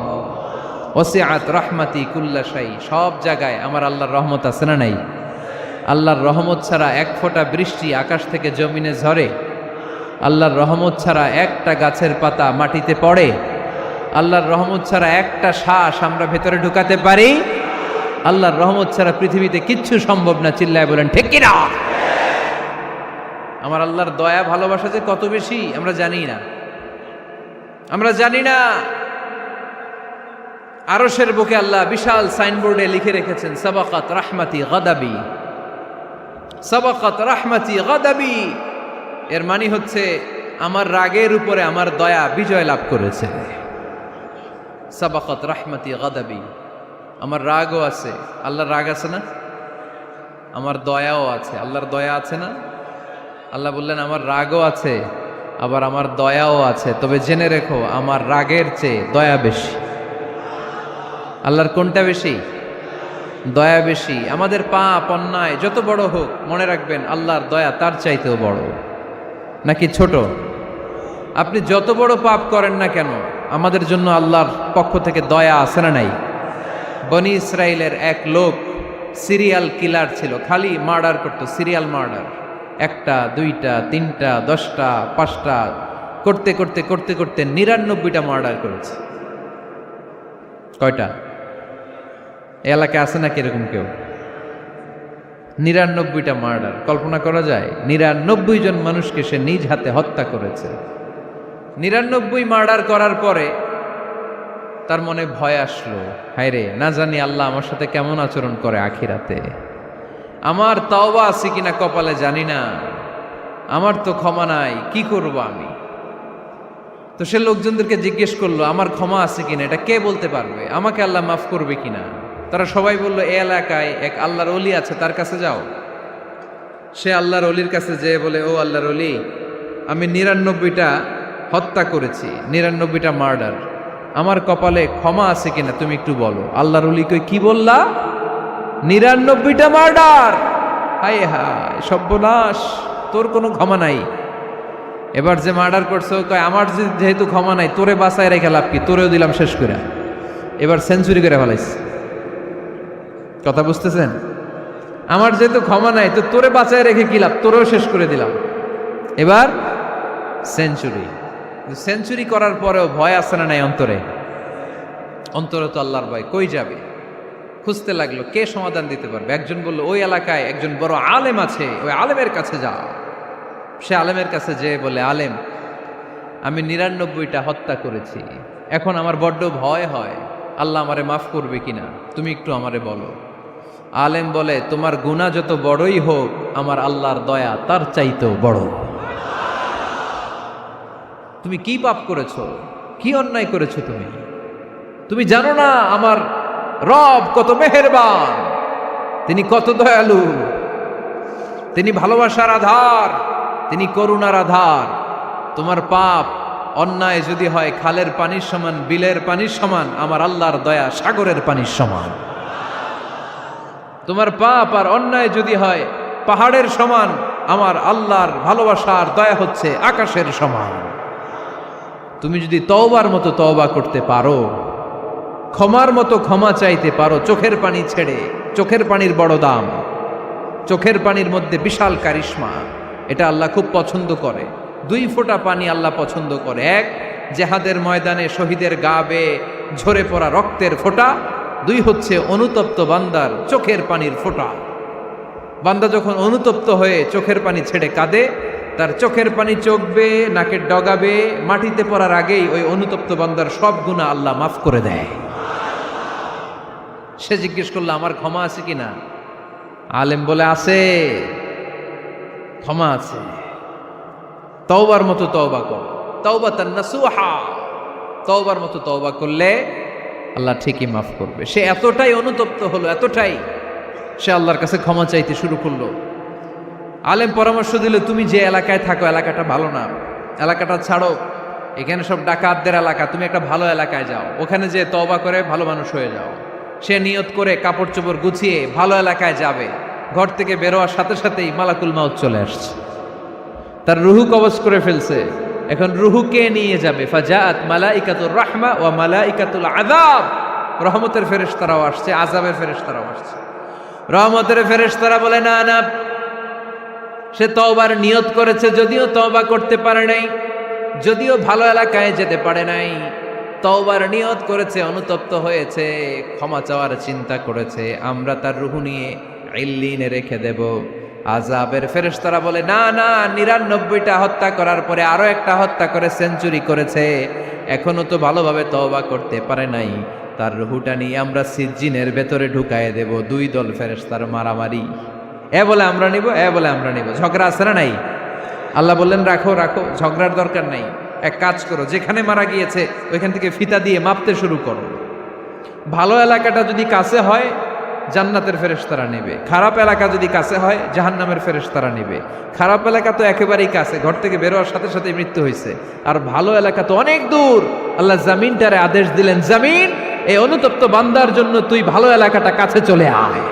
ওসিআত রাহমাতি কুল্লা শাই। সব জায়গায় আমার আল্লাহর রহমত আছে না নাই? আল্লাহর রহমত ছাড়া এক ফোঁটা বৃষ্টি আকাশ থেকে জমিনে ঝরে? আল্লাহর রহমত ছাড়া একটা গাছের পাতা মাটিতে পড়ে? আল্লাহর রহমত ছাড়া একটা শ্বাস আমরা ভেতরে ঢুকাতে পারি? আল্লাহর রহমত ছাড়া পৃথিবীতে কিচ্ছু সম্ভব না। চিল্লায় বলেন ঠিক কি না? আমার আল্লাহর দয়া ভালোবাসা যে কত বেশি আমরা জানি না, আমরা জানি না। আরশের বুকে আল্লাহ বিশাল সাইনবোর্ডে লিখে রেখেছেন সাবাকাত রাহমাতি গাদাবি, সাবাকাত রাহমাতি গাদাবি। এর মানে হচ্ছে আমার রাগের উপরে আমার দয়া বিজয় লাভ করেছে। সাবাকাত রাহমাতি গাদাবি। আমার রাগও আছে, আল্লাহর রাগ আছে না? আমার দয়াও আছে, আল্লাহর দয়া আছে না? আল্লাহ বললেন আমার রাগও আছে, আবার আমার দয়াও আছে। তবে জেনে রেখো আমার রাগের চেয়ে দয়া বেশি। আল্লাহর কোনটা বেশি? দয়া বেশি। আমাদের পাপ অন্যায় যত বড় হোক, মনে রাখবেন আল্লাহর দয়া তার চাইতেও বড়। নাকি ছোট? আপনি যত বড় পাপ করেন না কেন, আমাদের জন্য আল্লাহর পক্ষ থেকে দয়া আছে না নাই? বনি ইসরাইলের এক লোক সিরিয়াল কিলার ছিল, খালি মার্ডার করতো, সিরিয়াল মার্ডার। একটা, দুইটা, তিনটা, 10টা, 5টা করতে করতে করতে করতে 99টা মার্ডার করেছে। কয়টা? এলাকায় আছে নাকি এরকম কেউ? 99টা মার্ডার। কল্পনা করা যায়? 99 জন মানুষকে সে নিজ হাতে হত্যা করেছে। 99 মার্ডার করার পরে তার মনে ভয় আসলো, হায়রে না জানি আল্লাহ আমার সাথে কেমন আচরণ করে আখিরাতে। আমার তওবা আছে কিনা কপালে জানি না, আমার তো ক্ষমা নাই, কি করব আমি? তো সে লোকজনদেরকে জিজ্ঞেস করলো আমার ক্ষমা আছে কিনা, এটা কে বলতে পারবে? আমাকে আল্লাহ মাফ করবে কিনা? তারা সবাই বলল এই এলাকায় এক আল্লাহর ওলি আছে, তার কাছে যাও। সে আল্লাহর ওলির কাছে যেয়ে বলে, ও আল্লাহর ওলি, আমি 99টা হত্যা করেছি, 99টা মার্ডার, আমার কপালে ক্ষমা আছে কিনা তুমি একটু বলো। আল্লাহর ওলি কই, কি বললা? 99টা মার্ডার? হায় হায় সর্বনাশ, তোর কোনো ক্ষমা নাই। এবার যে মার্ডার করছে ও কয়, আমার যেহেতু ক্ষমা নাই, তোরে বাঁচায় রেখে লাভ কি, তোরেও দিলাম শেষ করে। এবার সেঞ্চুরি করে ফেলাইছে। কথা বুঝতেছেন? আমার যেহেতু ক্ষমা নাই, তো তোরে বাঁচায় রেখে কি লাভ, তোরেও শেষ করে দিলাম। এবার সেঞ্চুরি। সেঞ্চুরি করার পরেও ভয় আসে না নাই অন্তরে? অন্তরে তো আল্লাহর ভয়, কই যাবে? খুঁজতে লাগলো কে সমাধান দিতে পারবে। একজন বলল, ওই এলাকায় একজন বড় আলেম আছে, ওই আলেমের কাছে যা। সে আলেমের কাছে যেয়ে বলে, আলেম, আমি 99টা হত্যা করেছি, এখন আমার বড্ড ভয় হয়, আল্লাহ আমারে মাফ করবে কিনা, তুমি একটু আমারে বলো। আলেম বলে, তোমার গুনাহ যত বড়ই হোক, আমার আল্লাহর দয়া তার চাইতেও বড়। তুমি কি পাপ করেছো, কি অন্যায় করেছো তুমি? তুমি জানো না আমার রব কত মেহেরবান, তিনি কত দয়ালু, তিনি ভালোবাসার আধার, তিনি করুণার আধার। তোমার পাপ অন্যায় যদি হয় খালের পানির সমান, বিলের পানির সমান, আমার আল্লাহর দয়া সাগরের পানির সমান। তোমার পাপ আর অন্যায় যদি হয় পাহাড়ের সমান, আমার আল্লাহর ভালোবাসার দয়া হচ্ছে আকাশের সমান। তুমি যদি তওবার মতো তওবা করতে পারো, ক্ষমার মতো ক্ষমা চাইতে পারো, চোখের পানি ছেড়ে, চোখের পানির বড় দাম, চোখের পানির মধ্যে বিশাল কারিশমা, এটা আল্লাহ খুব পছন্দ করে। 2 ফোঁটা পানি আল্লাহ পছন্দ করে। এক, জেহাদের ময়দানে শহীদের গা বেয়ে ঝরে পড়া রক্তের ফোঁটা। 2 হচ্ছে অনুতপ্ত বান্দার চোখের পানির ফোঁটা। বান্দা যখন অনুতপ্ত হয়ে চোখের পানি ছেড়ে কাঁদে, তার চোখের পানি চোখ বেয়ে নাকের ডগা বেয়ে মাটিতে পড়ার আগেই ওই অনুতপ্ত বান্দার সব গুনাহ আল্লাহ মাফ করে দেয়। সে জিজ্ঞেস করলো আমার ক্ষমা আছে কিনা? আলেম বলে আছে, ক্ষমা আছে। তওবার মতো তওবা কর, তাওবাতান নাসুহা। তওবার মতো তওবা করলে আল্লাহ ঠিকই মাফ করবে। সে এতটাই অনুতপ্ত হলো, এতটাই, সে আল্লাহর কাছে ক্ষমা চাইতে শুরু করলো। আলেম পরামর্শ দিল, তুমি যে এলাকায় থাকো এলাকাটা ভালো না, এলাকাটা ছাড়ো, এখানে সব ডাকাতদের এলাকা, তুমি একটা ভালো এলাকায় যাও, ওখানে যে তওবা করে ভালো মানুষ হয়ে যাও। সে নিয়ত করে কাপড় চোপড় গুছিয়ে ভালো এলাকায় যাবে। ঘর থেকে বেরোয়ার সাথে সাথেই মালাকুল মাউত চলে আসছে, তার রুহু কবজ করে ফেলছে। এখন রুহুকে নিয়ে যাবে। ফাজাআত মালাইকাতুর রাহমা ওয়া মালাইকাতুল আযাব। রহমতের ফেরেশতারাও আসছে, আযাবের ফেরেশতারাও আসছে। রহমতের ফেরেশতারা বলে না না, সে তওবার নিয়ত করেছে, যদিও তওবা করতে পারে নাই, যদিও ভালো এলাকায় যেতে পারে নাই, তওবার নিয়ত করেছে, অনুতপ্ত হয়েছে, ক্ষমা চাওয়ার চিন্তা করেছে, আমরা তার রুহু নিয়ে ইল্লিনে রেখে দেব। আযাবের ফেরেশতারা বলে না না, 99টা হত্যা করার পরে আরো একটা হত্যা করে সেঞ্চুরি করেছে, এখনো তো ভালোভাবে তওবা করতে পারে নাই, তার রুহুটা নিয়ে আমরা সিজ্জিনের ভেতরে ঢুকায়ে দেব। 2 দল ফেরেশতার মারামারি, এ বলে আমরা নিব, এ বলে আমরা নিব। ঝগড়া আছে না নাই? আল্লাহ বললেন রাখো রাখো, ঝগড়ার দরকার নাই। এক কাজ করো, যেখানে মারা গিয়েছে ওইখান থেকে ফিতা দিয়ে মাপতে শুরু করো। ভালো এলাকাটা যদি কাছে হয় জান্নাতের ফেরেশতারা নেবে, খারাপ এলাকা যদি কাছে হয় জাহান্নামের ফেরেশতারা নেবে। খারাপ এলাকা তো একেবারেই কাছে, ঘর থেকে বেরোয়ার সাথে সাথে মৃত্যু হয়েছে। আর ভালো এলাকা তো অনেক দূর। আল্লাহ জামিনটারে আদেশ দিলেন, জামিন, এই অনুতপ্ত বান্দার জন্য তুই ভালো এলাকাটা কাছে চলে আয়।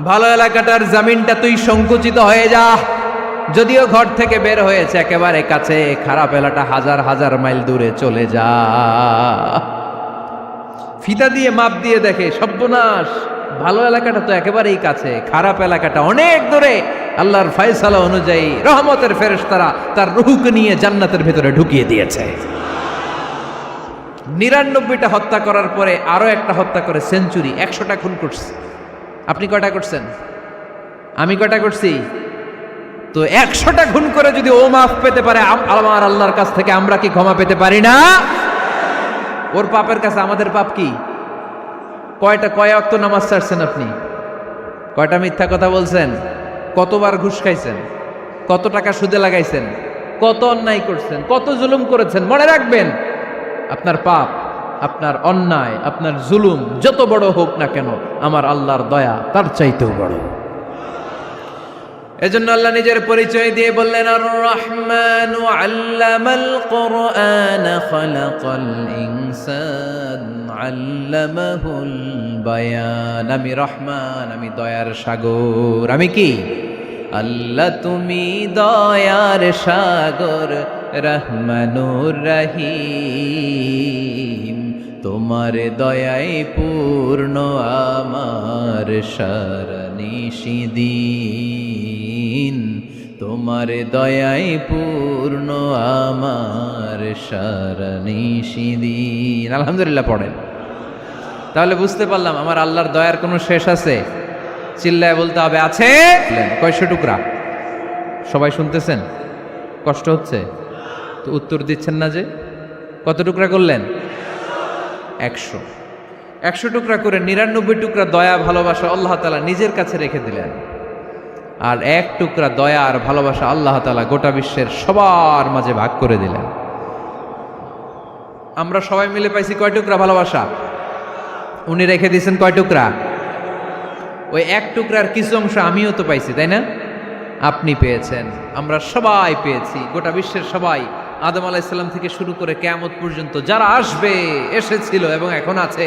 ভালো এলাকাটার জামিনটা তুই সংকুচিত হয়ে যা। যদিও ঘর থেকে বের হয়েছে একেবারে কাছে, খারাপ এলাকা হাজার হাজার মাইল দূরে চলে যা। ফিতা দিয়ে মাপ দিয়ে দেখে, সর্বনাশ, ভালো এলাকাটা তো একেবারেই কাছে, খারাপ এলাকাটা অনেক দূরে। আল্লাহর ফয়সালা অনুযায়ী রহমতের ফেরেশতারা তার রূহকে নিয়ে জান্নাতের ভেতরে ঢুকিয়ে দিয়েছে। 99টা হত্যা করার পরে আরো একটা হত্যা করে সেঞ্চুরি, 100টা খুন করছে। আপনি কয়টা করছেন? আমি কয়টা করছি? তো 100টা খুন করে যদি ও মাফ পেতে পারে আমার আল্লাহর কাছ থেকে, আমরা কি ক্ষমা পেতে পারি না? ওর পাপের কাছে আমাদের পাপ কি? কয় ওয়াক্ত নামাজ ছাড়ছেন আপনি? কয়টা মিথ্যা কথা বলছেন? কতবার ঘুষ খাইছেন? কত টাকা সুদে লাগাইছেন? কত অন্যায় করছেন? কত জুলুম করেছেন? মনে রাখবেন, আপনার পাপ, আপনার অন্যায়, আপনার জুলুম যত বড় হোক না কেন, আমার আল্লাহর দয়া তার চাইতেও বড়। এজন্য আল্লাহ নিজের পরিচয় দিয়ে বললেন, আর রহমানু আল্লামাল কুরআন খালাকাল ইনসান আল্লামাহুল বায়ান। আমি রহমান, আমি দয়ার সাগর। আমি কি? আল্লাহ তুমি দয়ার সাগর, রহমানুর রহিম। তোমার দয়ায় পূর্ণ আমার সারানিশিদিন, তোমার দয়ায় পূর্ণ আমার সারানিশিদিন। আলহামদুলিল্লাহ পড়েন। তাহলে বুঝতে পারলাম আমার আল্লাহর দয়ার কোনো শেষ আছে? চিল্লায় বলতে হবে আছে। কয়শো টুকরা? সবাই শুনতেছেন? কষ্ট হচ্ছে তো উত্তর দিচ্ছেন না যে? কত টুকরা করলেন? 100। 100 টুকরা করে 99 টুকরা দয়া ভালোবাসা আল্লাহ তাআলা নিজের কাছে রেখে দিলেন। আর 1 টুকরা দয়া আর ভালোবাসা আল্লাহ তাআলা গোটা বিশ্বের সবার মাঝে ভাগ করে দিলেন। আমরা সবাই মিলে পাইছি কয় টুকরা ভালোবাসা? উনি রেখে দিয়েছেন কয় টুকরা? ওই 1 টুকরার কিছু অংশ আমিও তো পাইছি, তাই না? আপনি পেয়েছেন, আমরা সবাই পেয়েছি, গোটা বিশ্বের সবাই, আদম আলাইহিস সালাম থেকে শুরু করে কিয়ামত পর্যন্ত যারা আসবে, এসেছিল এবং এখন আছে,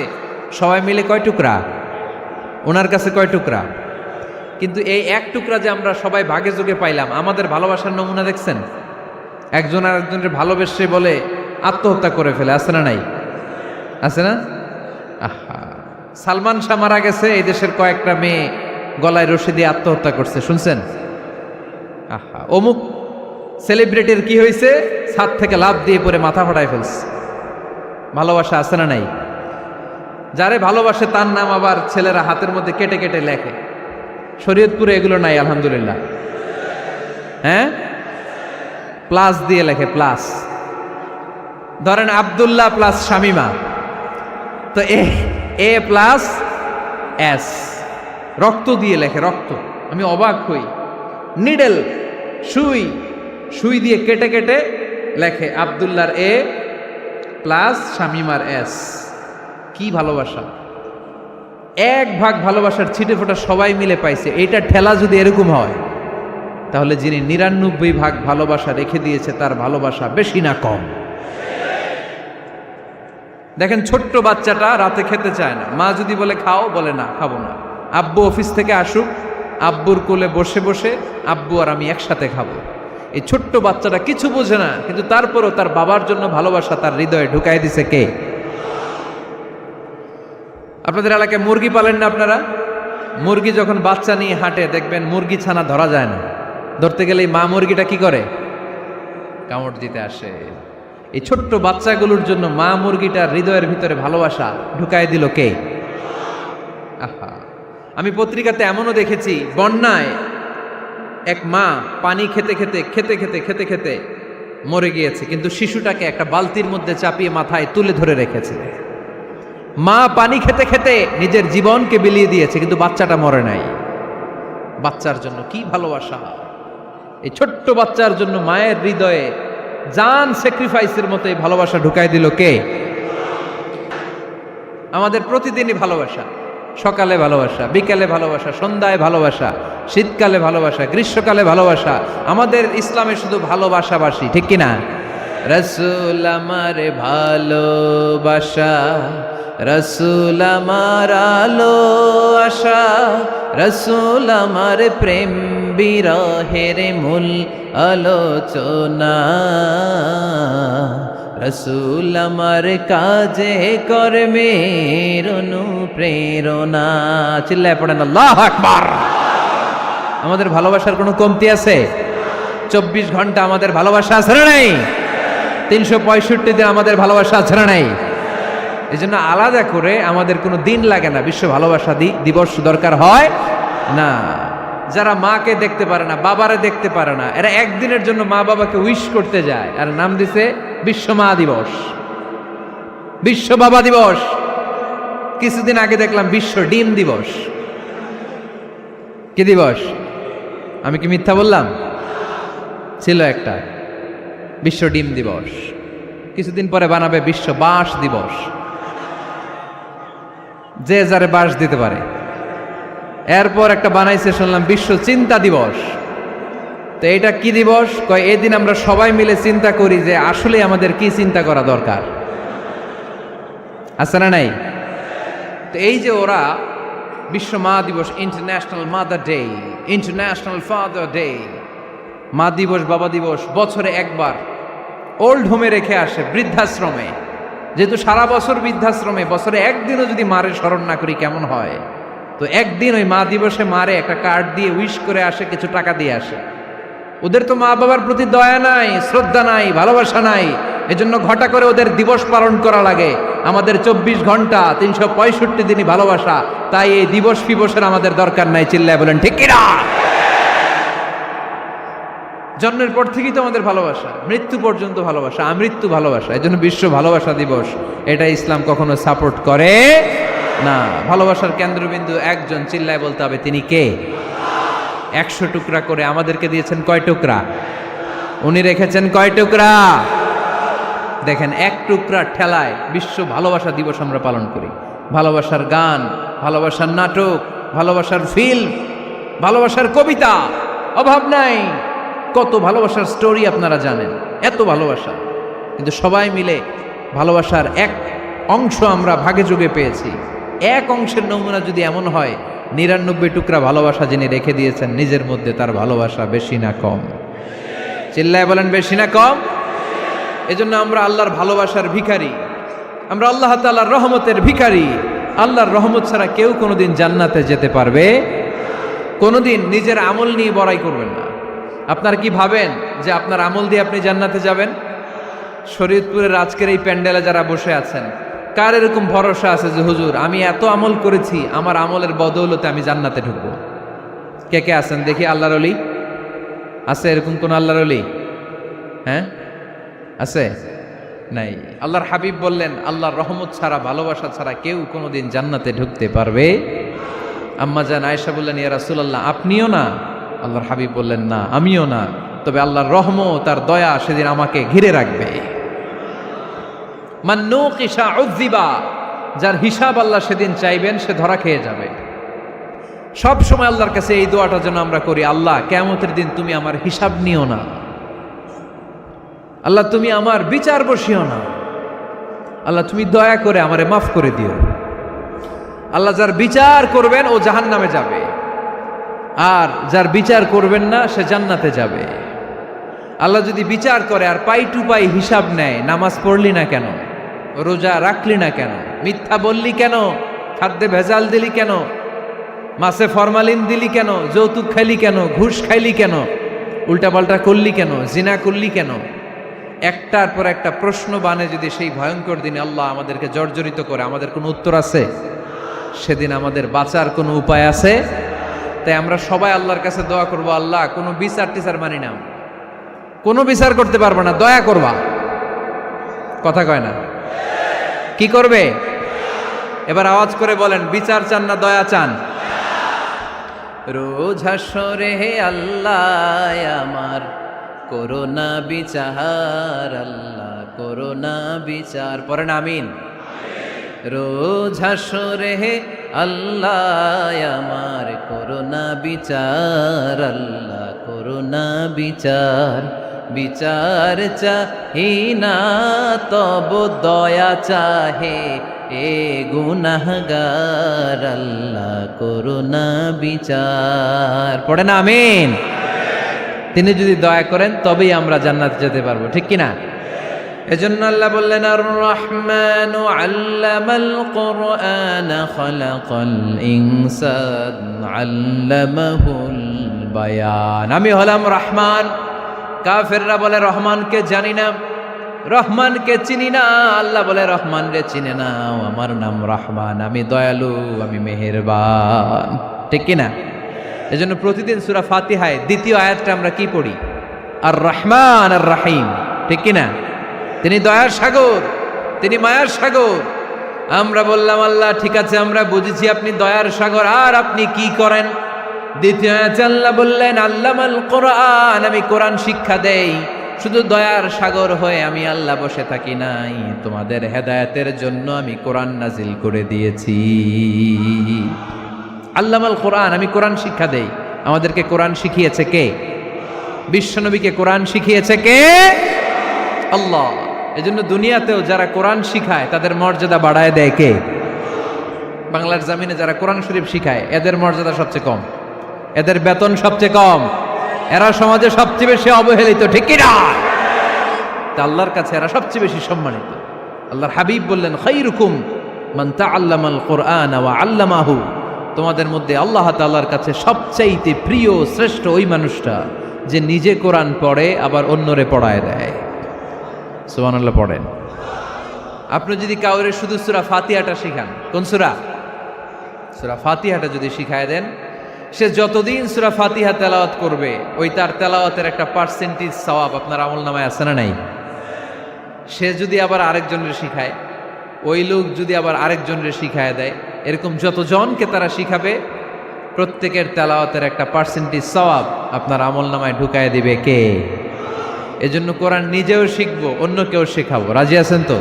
সবাই মিলে কয় টুকরা? ওনার কাছে কয় টুকরা? কিন্তু এই 1 টুকরা যে আমরা সবাই ভাগে যোগে পাইলাম, আমাদের ভালোবাসার নমুনা দেখছেন? একজন আর একজনের ভালোবেসে বলে আত্মহত্যা করে ফেলে, আছে না নাই? আছে না? আহা, সালমান শাহ মারা গেছে, এই দেশের কয়েকটা মেয়ে গলায় রশি দিয়ে আত্মহত্যা করছে, শুনছেন? আহা, অমুক সেলিব্রিটির কি হয়েছে, ছাদ থেকে লাফ দিয়ে পরে মাথা ফাটায় ফেলছে। ভালোবাসা আছে না নাই? যারে ভালোবাসে তার নাম আবার ছেলেরা হাতের মধ্যে কেটে কেটে লেখে। শরীয়তপুরে এগুলো নাই আলহামদুলিল্লাহ। হ্যাঁ, প্লাস দিয়ে লেখে, প্লাস। ধরেন আব্দুল্লাহ প্লাস শামিমা, তো এ প্লাস এস, রক্ত দিয়ে লেখে, রক্ত। আমি অবাক হই, নিডেল, সুই, সুই দিয়ে কেটে কেটে লেখে আব্দুল্লাহর এ প্লাস শামিমার এস। কি ভালোবাসা! এক ভাগ ভালোবাসার ছিটে ফোটা সবাই মিলে পাইছে। এইটা ঠেলা যদি এরকম হয়, তাহলে যিনি ৯৯ ভাগ ভালোবাসা রেখে দিয়েছে তার ভালোবাসা বেশি না কম? দেখেন, ছোট্ট বাচ্চাটা রাতে খেতে চায় না, মা যদি বলে খাও, বলে না, খাবো না। আব্বু অফিস থেকে আসুক, আব্বুর কোলে বসে বসে আব্বু আর আমি একসাথে খাবো। এই ছোট্ট বাচ্চাটা কিছু বোঝে না, কিন্তু তারপরও তার বাবার জন্য ভালোবাসা তার হৃদয়ে ঢুকাই দিছে কে? আপনাদের এলাকায় মুরগি পালেন না আপনারা? মুরগি যখন বাচ্চা নিয়ে হাঁটে, দেখবেন মুরগি ছানা ধরা যায় না। ধরতে গেলে মা মুরগিটা কি করে? কামড় দিতে আসে। এই ছোট্ট বাচ্চাগুলোর জন্য মা মুরগিটার হৃদয়ের ভিতরে ভালোবাসা ঢুকাই দিল কে? আহা, আমি পত্রিকাতে এমনও দেখেছি, বন্যায় এক মা পানি খেতে খেতে খেতে খেতে খেতে খেতে মরে গিয়েছে, কিন্তু শিশুটাকে একটা বালতির মধ্যে চাপিয়ে মাথায় তুলে ধরে রেখেছে। মা পানি খেতে খেতে নিজের জীবনকে বিলিয়ে দিয়েছে, কিন্তু বাচ্চাটা মরে নাই। বাচ্চার জন্য কি ভালোবাসা! এই ছোট্ট বাচ্চার জন্য মায়ের হৃদয়ে জান স্যাক্রিফাইসের মতো এই ভালোবাসা ঢুকাই দিল কে? আমাদের প্রতিদিনই ভালোবাসা, সকালে ভালোবাসা, বিকালে ভালোবাসা, সন্ধ্যায় ভালোবাসা, শীতকালে ভালোবাসা, গ্রীষ্মকালে ভালোবাসা। আমাদের ইসলামে শুধু ভালোবাসাবাসি, ঠিক কিনা? রাসূল আমার ভালোবাসা, রাসূল আমার আলো আশা, রাসূল আমার প্রেম বিরহের মূল আলোচনা, রাসূল আমার কাজে কর্মের অনুপ্রেরণা। চিল্লায় পড়েন আল্লাহু আকবার। আমাদের ভালোবাসার কোনো কমতি আছে? 24 ঘন্টা আমাদের ভালোবাসা আছে না নাই? 365 দিন আমাদের ভালোবাসা আছে না নাই? এই জন্য আলাদা করে আমাদের কোনো দিন লাগে না, বিশ্ব ভালোবাসা দিবস দরকার হয় না। যারা মাকে দেখতে পারে না, বাবারে দেখতে পারে না, এরা একদিনের জন্য মা বাবাকে উইশ করতে যায়, আর নাম দিছে বিশ্ব মা দিবস, বিশ্ব বাবা দিবস। কিছুদিন আগে দেখলাম বিশ্ব ডিম দিবস। কি দিবস? আমি কি মিথ্যা বললাম? ছিল একটা বিশ্ব ডিম দিবস। কিছুদিন পরে বানাবে বিশ্ব বাঁশ দিবস, যে যারে বাঁশ দিতে পারে। এরপর একটা বানাইছে শুনলাম বিশ্ব চিন্তা দিবস। তো এটা কি দিবস? কয় এই দিন আমরা সবাই মিলে চিন্তা করি যে আসলে আমাদের কি চিন্তা করা দরকার, আছে না নাই? তো এই যে ওরা বিশ্ব মা দিবস, international mother day, international father day, মা দিবস, বাবা দিবস, বছরে একবার ওল্ড হোমে রেখে আসে, বৃদ্ধাশ্রমে। যেহেতু সারা বছর বৃদ্ধাশ্রমে, বছরে একদিনও যদি মারে স্মরণ না করি কেমন হয়? তো একদিন ওই মা দিবসে মারে একটা কার্ড দিয়ে উইশ করে আসে, কিছু টাকা দিয়ে আসে। ওদের তো মা বাবার প্রতি দয়া নাই, শ্রদ্ধা নাই, ভালোবাসা নাই, এজন্য ঘটা করে ওদের দিবস পালন করা লাগে। আমাদের 24 ঘন্টা 365 দিনই ভালোবাসা, তাই এই দিবস ফিবসের আমাদের দরকার নাই। চিল্লায় বলেন ঠিক কিনা? জন্মের পর থেকেই তো আমাদের ভালোবাসা, মৃত্যু পর্যন্ত ভালোবাসা, আমৃত্যু ভালোবাসা। এই জন্য বিশ্ব ভালোবাসা দিবস, এটা ইসলাম কখনো সাপোর্ট করে না। ভালোবাসার কেন্দ্রবিন্দু একজন, চিল্লায় বলতে হবে তিনি কে? 100 টুকরা করে আমাদেরকে দিয়েছেন কয় টুকরা? উনি রেখেছেন কয় টুকরা? দেখেন, এক টুকরা ঠেলায় বিশ্ব ভালোবাসা দিবস আমরা পালন করি। ভালোবাসার গান, ভালোবাসার নাটক, ভালোবাসার ফিল্ম, ভালোবাসার কবিতা, অভাব নাই। কত ভালোবাসার স্টোরি আপনারা জানেন, এত ভালোবাসা। কিন্তু সবাই মিলে ভালোবাসার এক অংশ আমরা ভাগে যোগে পেয়েছি। এক অংশের নমুনা যদি এমন হয়, 99 টুকরা ভালোবাসা যিনি রেখে দিয়েছেন নিজের মধ্যে, তার ভালোবাসা বেশি না কম? চিল্লায় বলেন বেশি না কম? এজন্য আমরা আল্লাহর ভালোবাসার ভিখারি, আমরা আল্লাহ তাআলার রহমতের ভিখারি। আল্লাহর রহমত ছাড়া কেউ কোনোদিন জান্নাতে যেতে পারবে? কোনোদিন নিজের আমল নিয়ে বড়াই করবেন না। আপনারা কি ভাবেন যে আপনার আমল দিয়ে আপনি জান্নাতে যাবেন? শরীয়তপুরের আজকের এই প্যান্ডেলে যারা বসে আছেন, কার এরকম ভরসা আছে যে হুজুর আমি এত আমল করেছি, আমার আমলের বদৌলতে আমি জান্নাতে ঢুকবো? কে কে আছেন দেখি? আল্লাহর ওলি আছে? এরকম কোন আল্লাহর ওলি? হ্যাঁ আছে? নাই। আল্লাহর হাবিব বললেন, আল্লাহর রহমত ছাড়া, ভালোবাসা ছাড়া কেউ কোনোদিন জান্নাতে ঢুকতে পারবে? আম্মা জান আয়েশা বললেন, ইয়া রাসূলুল্লাহ আপনিও না? আল্লাহর হাবিব বললেন, না আমিও না, তবে আল্লাহর রহমত আর দয়া সেদিন আমাকে ঘিরে রাখবে। মান নুকিশা উযিবা, যার হিসাব আল্লাহ সেদিন চাইবেন সে ধরা খেয়ে যাবে। সব সময় আল্লাহর কাছে এই দোয়াটা যেন আমরা করি, আল্লাহ কিয়ামতের দিন তুমি আমার হিসাব নিও না, আল্লাহ তুমি আমার বিচার বসিও না, আল্লাহ তুমি দয়া করে আমারে মাফ করে দিও। আল্লাহ যার বিচার করবেন ও জাহান্নামে যাবে, আর যার বিচার করবেন না সে জান্নাতে যাবে। আল্লাহ যদি বিচার করে আর পাই টু পাই হিসাব নেয়, নামাজ পড়লি না কেন, রোজা রাখলি না কেন, মিথ্যা বললি কেন, খাদ্যে ভেজাল দিলি কেন, মাছে ফরমালিন দিলি কেন, যৌতুক খাইলি কেন, ঘুষ খাইলি কেন, উল্টাপাল্টা করলি কেন, জিনা করলি কেন, একটার পর একটা প্রশ্ন বানে যদি সেই ভয়ঙ্কর দিনে আল্লাহ আমাদেরকে জর্জরিত করে, আমাদের কোনো উত্তর আছে? সেদিন আমাদের বাঁচার কোনো উপায় আছে? তাই আমরা সবাই আল্লাহর কাছে দোয়া করবো, আল্লাহ কোনো বিচার টিচার মানি না, কোনো বিচার করতে পারবো না, দয়া করবা। কথা কয় না? কি করবে? এবার আওয়াজ করে বলেন, বিচার চান না দয়া চান? রোজ হাসরে হে আল্লাহ আমার করোনা বিচার, আল্লাহ করোনা বিচার, পড়েন আমিন। রোজ হাসরে হে আল্লাহ আমার করোনা বিচার, আল্লাহ করোনা বিচার, বিচার চাহি না তব দয়া চাহে এ গুনাহগার, আল্লাহ করোনা বিচার, পড়েন আমিন। তিনি যদি দয়া করেন তবেই আমরা জান্নাতে যেতে পারবো, ঠিক কিনা? এজন্য আল্লাহ বললেন, আর রহমানু আল্লামাল কুরআন খালাকাল ইনসান আল্লামাহুল বায়ান। আমি হলাম রহমান। কাফেররা বলে রহমানকে জানি না, রহমানকে চিনি না। আল্লাহ বলে রহমান রে চিনে নাও, আমার নাম রহমান, আমি দয়ালু, আমি মেহেরবান, ঠিক কিনা? এজন্য প্রতিদিন সূরা ফাতিহায় দ্বিতীয় আয়াতটা আমরা কি পড়ি? আর রহমান আর রাহিম, ঠিক কিনা? তিনি দয়ার সাগর, তিনি মায়ার সাগর। আমরা বললাম, আল্লাহ ঠিক আছে আমরা বুঝেছি আপনি দয়ার সাগর, আর আপনি কি করেন? দ্বিতীয় আয়াতে আল্লাহ বললেন, আল্লামাল কোরআন, আমি কোরআন শিক্ষা দেই। শুধু দয়ার সাগর হয়ে আমি আল্লাহ বসে থাকি নাই, তোমাদের হেদায়েতের জন্য আমি কোরআন নাজিল করে দিয়েছি। আল্লামাল কোরআন, আমি কোরআন শিক্ষা দেই। আমাদেরকে কোরআন শিখিয়েছে কে? বিশ্বনবীকে কোরআন শিখিয়েছে কে? আল্লাহ। এজন্য দুনিয়াতেও যারা কোরআন শিখায় তাদের মর্যাদা বাড়ায় দেয় কে? বাংলার জমিনে যারা কোরআন শরীফ শিখায় এদের মর্যাদা সবচেয়ে কম, এদের বেতন সবচেয়ে কম, এরা সমাজে সবচেয়ে বেশি অবহেলিত, ঠিক কিনা? তা আল্লাহর কাছে এরা সবচেয়ে বেশি সম্মানিত। আল্লাহর হাবিব বললেন, খায়রুকুম মান তাআল্লামাল কুরআন ওয়া আল্লামাহু, তোমাদের মধ্যে আল্লাহ তাআলার কাছে সবচাইতে প্রিয় শ্রেষ্ঠ ওই মানুষটা যে নিজে কোরআন পড়ে আবার অন্যরে পড়ায় দেয়। সুবহানাল্লাহ পড়েন। আপনি যদি কাউরে শুধু সূরা ফাতিহাটা শিখান, কোন সূরা? সূরা ফাতিহাটা যদি শিখায় দেন, সে যতদিন সূরা ফাতিহা তেলাওয়াত করবে ওই তার তেলাওয়াতের একটা পার্সেন্টেজ সওয়াব আপনার আমলনামায় আছে না নাই? সে যদি আবার আরেকজনের শিখায়, ওই লোক যদি আবার আরেকজনের শিখায় দেয়, এরকম যতজনকে তারা শিখাবে প্রত্যেকের তেলাওয়াতের একটা পার্সেন্টেজ সওয়াব আপনার আমলনামায় ঢুকায় দিবে কে? এজন্য কোরআন নিজেও শিখবো, অন্যকেও শেখাবো। রাজি আছেন তো?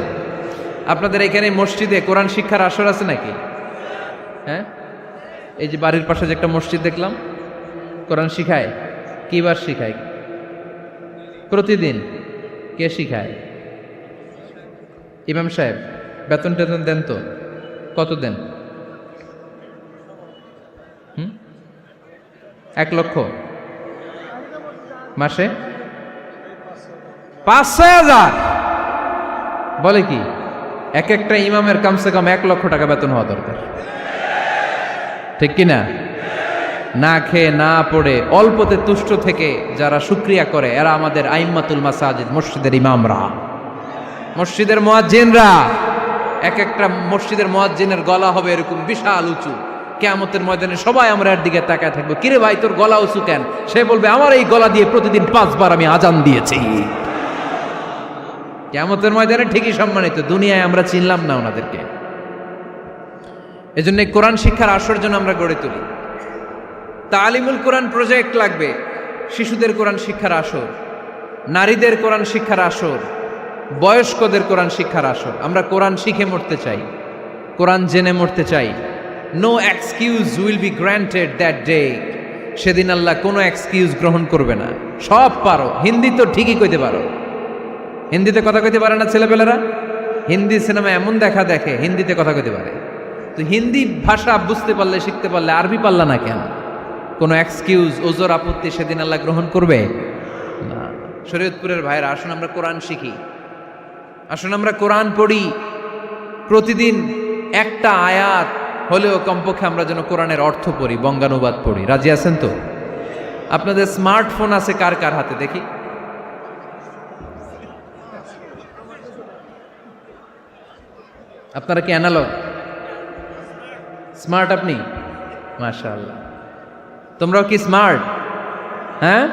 আপনাদের এখানে মসজিদে কোরআন শিক্ষার আসর আছে নাকি? হ্যাঁ, এই যে বাড়ির পাশে যে একটা মসজিদ দেখলাম, কোরআন শিখায়। কিবার শিখায়? প্রতিদিন। কে শিখায়? ইমাম সাহেব। বেতন টেতন দেন তো? কত দেন? 1 লক্ষ মাসে? 5-6 হাজার? বলে কি? এক একটা ইমামের কমসে কম 1 লক্ষ টাকা বেতন হওয়া দরকার, ঠিক কিনা? না খেয়ে না পড়ে অল্পতে তুষ্ট থেকে যারা শুকরিয়া করে এরা আমাদের আইম্মাতুল মাসাজিদ, মসজিদের ইমামরা, মসজিদের মুয়াজ্জিনরা। এক একটা মসজিদের মুয়াজ্জিনের গলা হবে এরকম বিশাল উঁচু। কিয়ামতের ময়দানে সবাই আমরা এর দিকে তাকায় থাকবো, কিরে ভাই তোর গলা উঁচু কেন? সে বলবে আমার এই গলা দিয়ে প্রতিদিন 5 বার আমি আজান দিয়েছি। কিয়ামতের ময়দানে ঠিকই সম্মানিত, দুনিয়ায় আমরা চিনলাম না ওনাদেরকে। এজন্য কোরআন শিক্ষার আসর জন্য আমরা গড়ে তুলি। তালিমুল কোরআন প্রজেক্ট লাগবে, শিশুদের কোরআন শিক্ষার আসর, নারীদের কোরআন শিক্ষার আসর, বয়স্কদের কোরআন শিক্ষার আসর। আমরা কোরআন শিখে মরতে চাই, কোরআন জেনে মরতে চাই। No excuse will be granted that day. সেদিন আল্লাহ কোনো এক্সকিউজ গ্রহণ করবে না। সব পারো, হিন্দি তো ঠিকই কইতে পারো, হিন্দিতে কথা কইতে পারে না ছেলেপেলেরা? হিন্দি সিনেমা এমন দেখা দেখে হিন্দিতে কথা কইতে পারে। তো হিন্দি ভাষা বুঝতে পারলে, শিখতে পারলে আরবি পারলা না কেন? কোনো এক্সকিউজ, ওজোর, আপত্তি সেদিন আল্লাহ গ্রহণ করবে না। শরীয়তপুরের ভাইরা, আসুন আমরা কোরআন শিখি, আসুন আমরা কোরআন পড়ি। প্রতিদিন একটা আয়াত হলেও কমপক্ষে আমরা যেন কোরআনের অর্থ পড়ি, বঙ্গানুবাদ পড়ি। রাজি আছেন তো? আপনাদের স্মার্টফোন আছে কার কার হাতে দেখি? আপনারা কি অ্যানালগ? স্মার্ট আপনি? মাশাআল্লাহ। তোমরাও কি স্মার্ট? হ্যাঁ,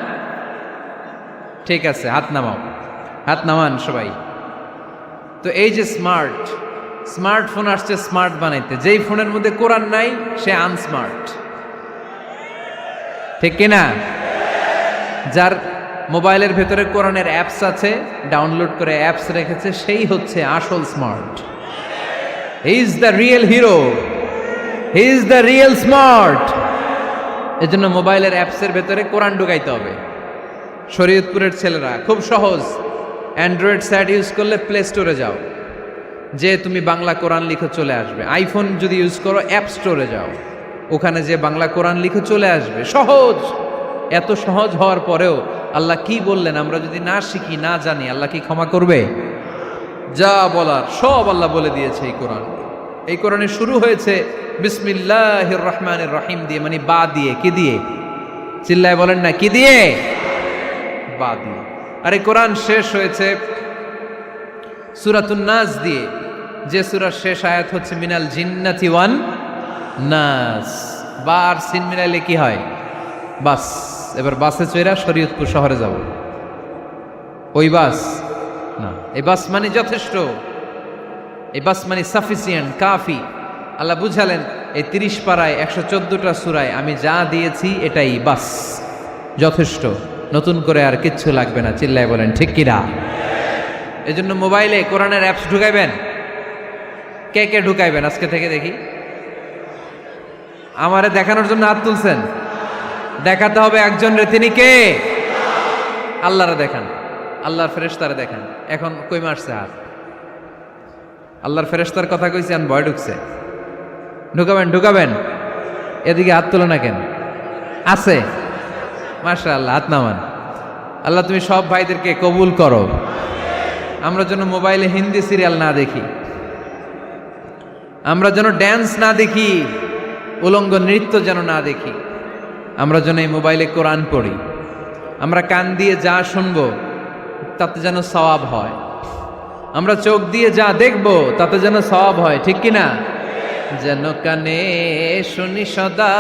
ঠিক আছে, হাত নামাও, হাত নামান সবাই। তো এই যে স্মার্টফোন আসছে স্মার্ট বানাইতে, যেই ফোনের মধ্যে কোরআন নাই সে আনস্মার্ট, ঠিক কিনা? যার মোবাইলের ভেতরে কোরআনের অ্যাপস আছে, ডাউনলোড করে অ্যাপস রেখেছে, সেই হচ্ছে আসল smart. He is the real hero, he is the real smart. এজন্য মোবাইলের অ্যাপসের ভেতরে কোরআন ঢুকাইতে হবে। শরীয়তপুরের ছেলেরা খুব সহজ, অ্যান্ড্রয়েড সেট ইউজ করলে প্লে স্টোরে যাও, যে তুমি বাংলা কোরআন লিখে চলে আসবে। আইফোন যদি ইউজ করো অ্যাপ স্টোরে যাও, ওখানে যে বাংলা কোরআন লিখে চলে আসবে। সহজ। এত সহজ হওয়ার পরেও আল্লাহ কি বললেন আমরা যদি না শিখি, না জানি, আল্লাহ কি ক্ষমা করবে? যা বলার সব আল্লাহ বলে দিয়েছে এই কোরআন। এই কোরআনে শুরু হয়েছে বিসমিল্লাহির রহমানির রহিম দিয়ে, মানে বা দিয়ে। কি দিয়ে? চিল্লায় বলেন না, কি দিয়ে? বা দিয়ে। আর এই কোরআন শেষ হয়েছে সূরাতুন নাস দিয়ে, যে সূরার শেষ আয়াত হচ্ছে মিনাল জিন্নাতি ওয়ান নাস। বা আর সিন মিলাইলে কি হয়? বাস। এবার বাসে চড়া শরীয়তপুর শহরে যাব। ওই বাস না, এই বাস মানে যথেষ্ট, এই বাস মানে সাফিসিয়েন্ট, কাফি। আল্লাহ বুঝালেন এই 30 পারায় 114টা সূরায় আমি যা দিয়েছি এটাই বাস, যথেষ্ট, নতুন করে আর কিচ্ছু লাগবে না। চিল্লায় বলেন ঠিক কিনা? এই জন্য মোবাইলে কোরআনের অ্যাপস ঢুকাইবেন। কে কে ঢুকাইবেন আজকে থেকে দেখি? আমারে দেখানোর জন্য হাত তুলছেন? দেখাতে হবে একজন রে, তিনি কে? আল্লাহরে দেখান, আল্লাহর ফেরেশতারে দেখান। এখন কই মারছে হাত? আল্লাহর ফেরেশতার কথা কইছি, আর ভয় ঢুকছে। ঢুকাবেন, ঢুকাবেন। এদিকে হাত তুলো না কেন? আছে? মাশাআল্লাহ, হাত নামান। আল্লাহ তুমি সব ভাইদেরকে কবুল করো। আমরা যেন মোবাইলে হিন্দি সিরিয়াল না দেখি, আমরা যেন ড্যান্স না দেখি, উলঙ্গ নৃত্য যেন না দেখি। আমরা যেন এই মোবাইলে কোরআন পড়ি। আমরা কান দিয়ে যা শুনবো তাতে যেন সওয়াব হয়। আমরা চোখ দিয়ে যা দেখবো তাতে যেন সওয়াব হয়, ঠিক কিনা? যেন কানে শুনি সদা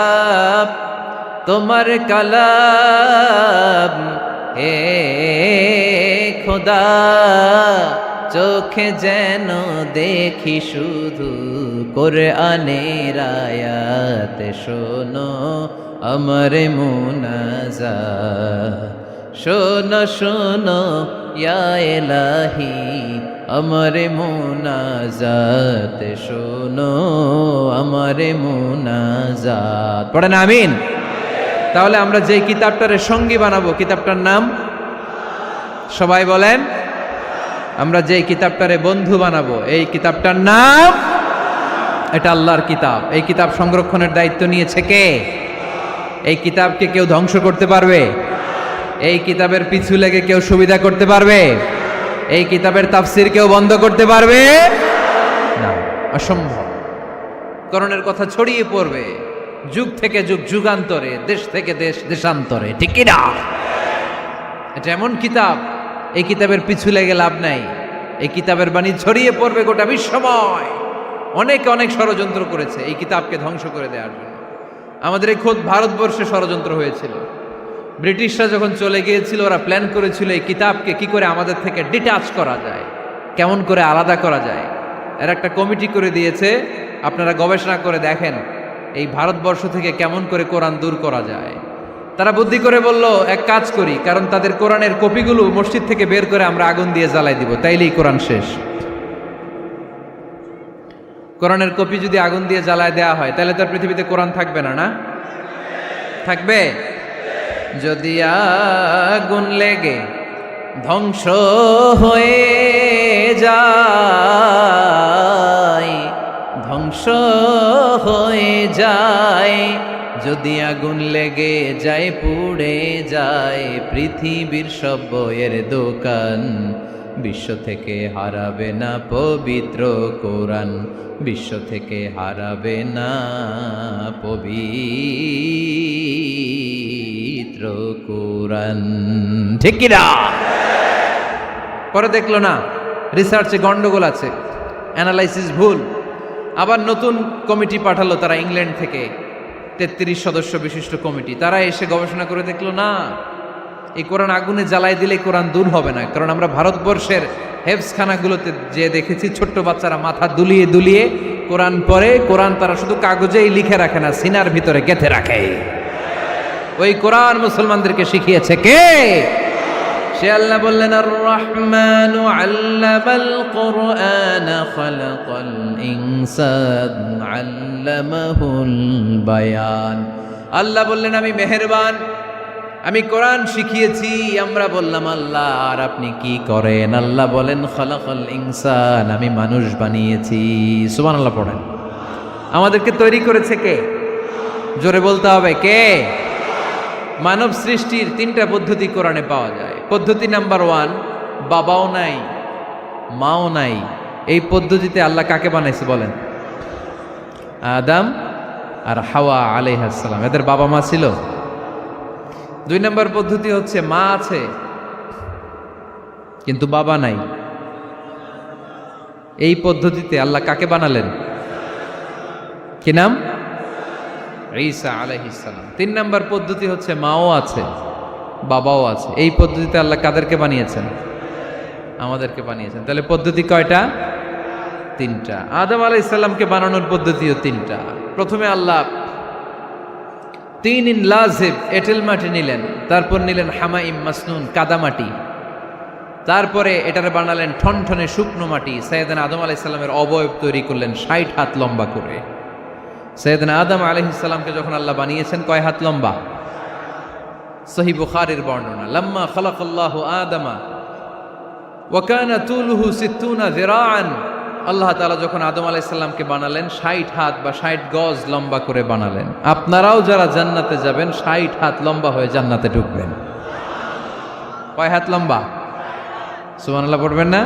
তোমার কালাম, হে খোদা চোখে যেন দেখি শুধু কোরআনের আয়াত। শোনো আমার মুনাজাত, শোনো শোনো ইয়া ইলাহি আমার মুনাজাত, শোনো আমার মুনাজাত। পড়েন আমিন। তাহলে আমরা যে কিতাবটারে সঙ্গী বানাবো, কিতাবটার নাম সবাই বলেন। আমরা যে কিতাবটারে বন্ধু বানাবো, এই কিতাবটার নাম, এটা আল্লাহর কিতাব। এই কিতাব সংরক্ষণের দায়িত্ব নিয়েছে কে? এই কিতাবকে কেউ ধ্বংস করতে পারবে? এই কিতাবের পিছু লেগে কেউ সুবিধা করতে পারবে? এই কিতাবের তাফসির কেউ বন্ধ করতে পারবে না, অসম্ভব। কোরআনের কথা ছড়িয়ে পড়বে, যুগ থেকে যুগ, যুগান্তরে, দেশ থেকে দেশ, দেশান্তরে, ঠিক কি না? এটা এমন কিতাব, এই কিতাবের পিছু লেগে লাভ নাই। এই কিতাবের বাণী ছড়িয়ে পড়বে গোটা বিশ্বময়। অনেকে অনেক ষড়যন্ত্র করেছে এই কিতাবকে ধ্বংস করে দেওয়ার জন্য। আমাদের এই খোদ ভারতবর্ষে ষড়যন্ত্র হয়েছিল। ব্রিটিশরা যখন চলে গিয়েছিল, ওরা প্ল্যান করেছিল এই কিতাবকে কি করে আমাদের থেকে ডিটাচ করা যায়, কেমন করে আলাদা করা যায়। এর একটা কমিটি করে দিয়েছে, আপনারা গবেষণা করে দেখেন এই ভারতবর্ষ থেকে কেমন করে কোরআন দূর করা যায়। তারা বুদ্ধি করে বলল, এক কাজ করি, কারণ তাদের কোরআনের কপিগুলো মসজিদ থেকে বের করে আমরা আগুন দিয়ে জ্বালাই দিব, তাইলেই কোরআন শেষ। কোরআনের কপি যদি আগুন দিয়ে জ্বালায় দেওয়া হয়, তাহলে তার পৃথিবীতে কোরআন থাকবে না, না থাকবে? যদি আগুন লেগে ধ্বংস হয়ে যায়, ধ্বংস হয়ে যায়, যদি আগুন লেগে যায়, পুড়ে যায় পৃথিবীর সব বইয়ের দোকান, বিশ্ব থেকে হারাবে না পবিত্র কোরআন, বিশ্ব থেকে হারাবে না পবিত্র কোরআন, ঠিক কি না? পরে দেখলো না রিসার্চে গন্ডগোল আছে, অ্যানালাইসিস ভুল। আবার নতুন কমিটি পাঠালো তারা ইংল্যান্ড থেকে, 33 সদস্য বিশিষ্ট কমিটি। তারা এসে গবেষণা করে দেখলো না, এই কোরআন আগুনে জ্বালাই দিলে কোরআন দূর হবে না। কারণ আমরা ভারতবর্ষের হেফজখানাগুলোতে যে দেখেছি, ছোট্ট বাচ্চারা মাথা দুলিয়ে দুলিয়ে কোরআন পড়ে। কোরআন তারা শুধু কাগজেই লিখে রাখে না, সিনার ভিতরে গেঁথে রাখে। ওই কোরআন মুসলমানদেরকে শিখিয়েছে কে? সে আল্লাহ বললেন, আর রহমানু আল্লামাল কোরআন খালাকাল ইনসান আল্লামাহুল বায়ান। আল্লাহ বললেন, আমি মেহেরবান, আমি কোরআন শিখিয়েছি। আমরা বললাম, আল্লাহ আর আপনি কি করেন? আল্লাহ বলেন, খালাকাল ইনসান, আমি মানুষ বানিয়েছি। সুবহানাল্লাহ পড়েন। আমাদেরকে তৈরি করেছে কে? জোরে বলতে হবে, কে? মানব সৃষ্টির 3টা পদ্ধতি কোরআনে পাওয়া যায়। পদ্ধতি নাম্বার 1, বাবাও নাই মাও নাই। এই পদ্ধতিতে আল্লাহ কাকে বানাইছে বলেন? আদম আর হাওয়া আলাইহিস সালাম, এদের বাবা মা ছিল। 2 নম্বর পদ্ধতি হচ্ছে মা আছে কিন্তু বাবা নাই। এই পদ্ধতিতে আল্লাহ কাকে বানালেন? কি নাম? ঈসা আলাইহিস সালাম। 3 নম্বর পদ্ধতি হচ্ছে মাও আছে বাবাও আছে। এই পদ্ধতিতে আল্লাহ কাদেরকে বানিয়েছেন? আমাদেরকে বানিয়েছেন। তাহলে পদ্ধতি কয়টা? 3টা। আদম আলাইহিস সালামকে বানানোর পদ্ধতিও 3টা। প্রথমে আল্লাহ 3 লাজিব এঁটেল মাটি নিলেন, তারপর নিলেন হামাইম মাসনুন কাদামাটি, তারপরে এটারে বানালেন ঠনঠনে শুকনো মাটি। সাইয়েদনা আদম আলাইহিস সালামের অবয়ব তৈরি করলেন 60 হাত লম্বা করে। সাইয়েদনা আদম আলাইহিস সালামকে যখন আল্লাহ বানিয়েছেন, কয় হাত লম্বা? সহিহ বুখারীর বর্ণনা, লাম্মা খালাকাল্লাহু আদামা ওয়া কানা তুলুহু 60 যিরাআন। আল্লাহ তাআলা যখন আদম আলাইহিস সালামকে বানালেন, 60 হাত বা 60 গজ লম্বা করে বানালেন। আপনারাও যারা জান্নাতে যাবেন, 60 হাত লম্বা হয়ে জান্নাতে ঢুকবেন। কয় হাত লম্বা? সুবহানাল্লাহ পড়বেন না?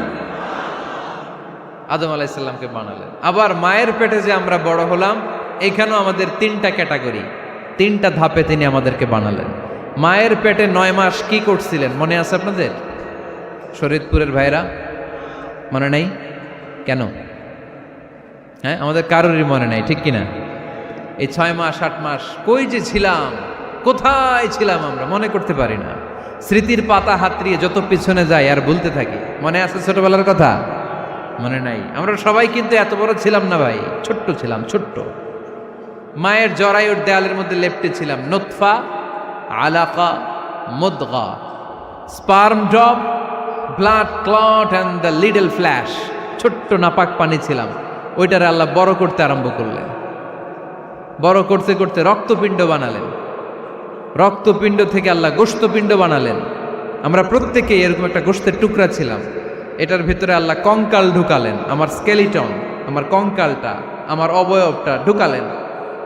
আদম আলাইহিস সালামকে বানালেন। আবার মায়ের পেটে যে আমরা বড় হলাম, এখানেও আমাদের 3টা ক্যাটাগরি, 3টা ধাপে তিনি আমাদেরকে বানালেন। মায়ের পেটে 9 মাস কি করছিলেন মনে আছে আপনাদের? শরীয়তপুরের ভাইরা মনে নাই কেন? হ্যাঁ, আমাদের কারোরই মনে নাই, ঠিক কিনা? এই 6 মাস 8 মাস কই যে ছিলাম, কোথায় ছিলাম আমরা মনে করতে পারি না। স্মৃতির পাতা হাতড়িয়ে যত পিছনে যাই আর ভুলতে থাকি। মনে আছে ছোটবেলার কথা? মনে নাই। আমরা সবাই কিন্তু এত বড় ছিলাম না ভাই, ছোট্ট ছিলাম, ছোট্ট। মায়ের জরায়ুর দেয়ালের মধ্যে লেপ্টে ছিলাম। নুতফা, আলাকা, মুদগা, sperm drop, blood clot and the little flesh. ছোট্ট নাপাক পানি ছিলাম। ওইটারে আল্লাহ বড় করতে আরম্ভ করলেন। বড় করতে করতে রক্তপিণ্ড বানালেন। রক্তপিণ্ড থেকে আল্লাহ গোশতপিণ্ড বানালেন। আমরা প্রত্যেকেই এরকম একটা গোশতের টুকরা ছিলাম। এটার ভিতরে আল্লাহ কঙ্কাল ঢুকালেন, আমার স্কেলিটন, আমার কঙ্কালটা, আমার অবয়বটা ঢুকালেন।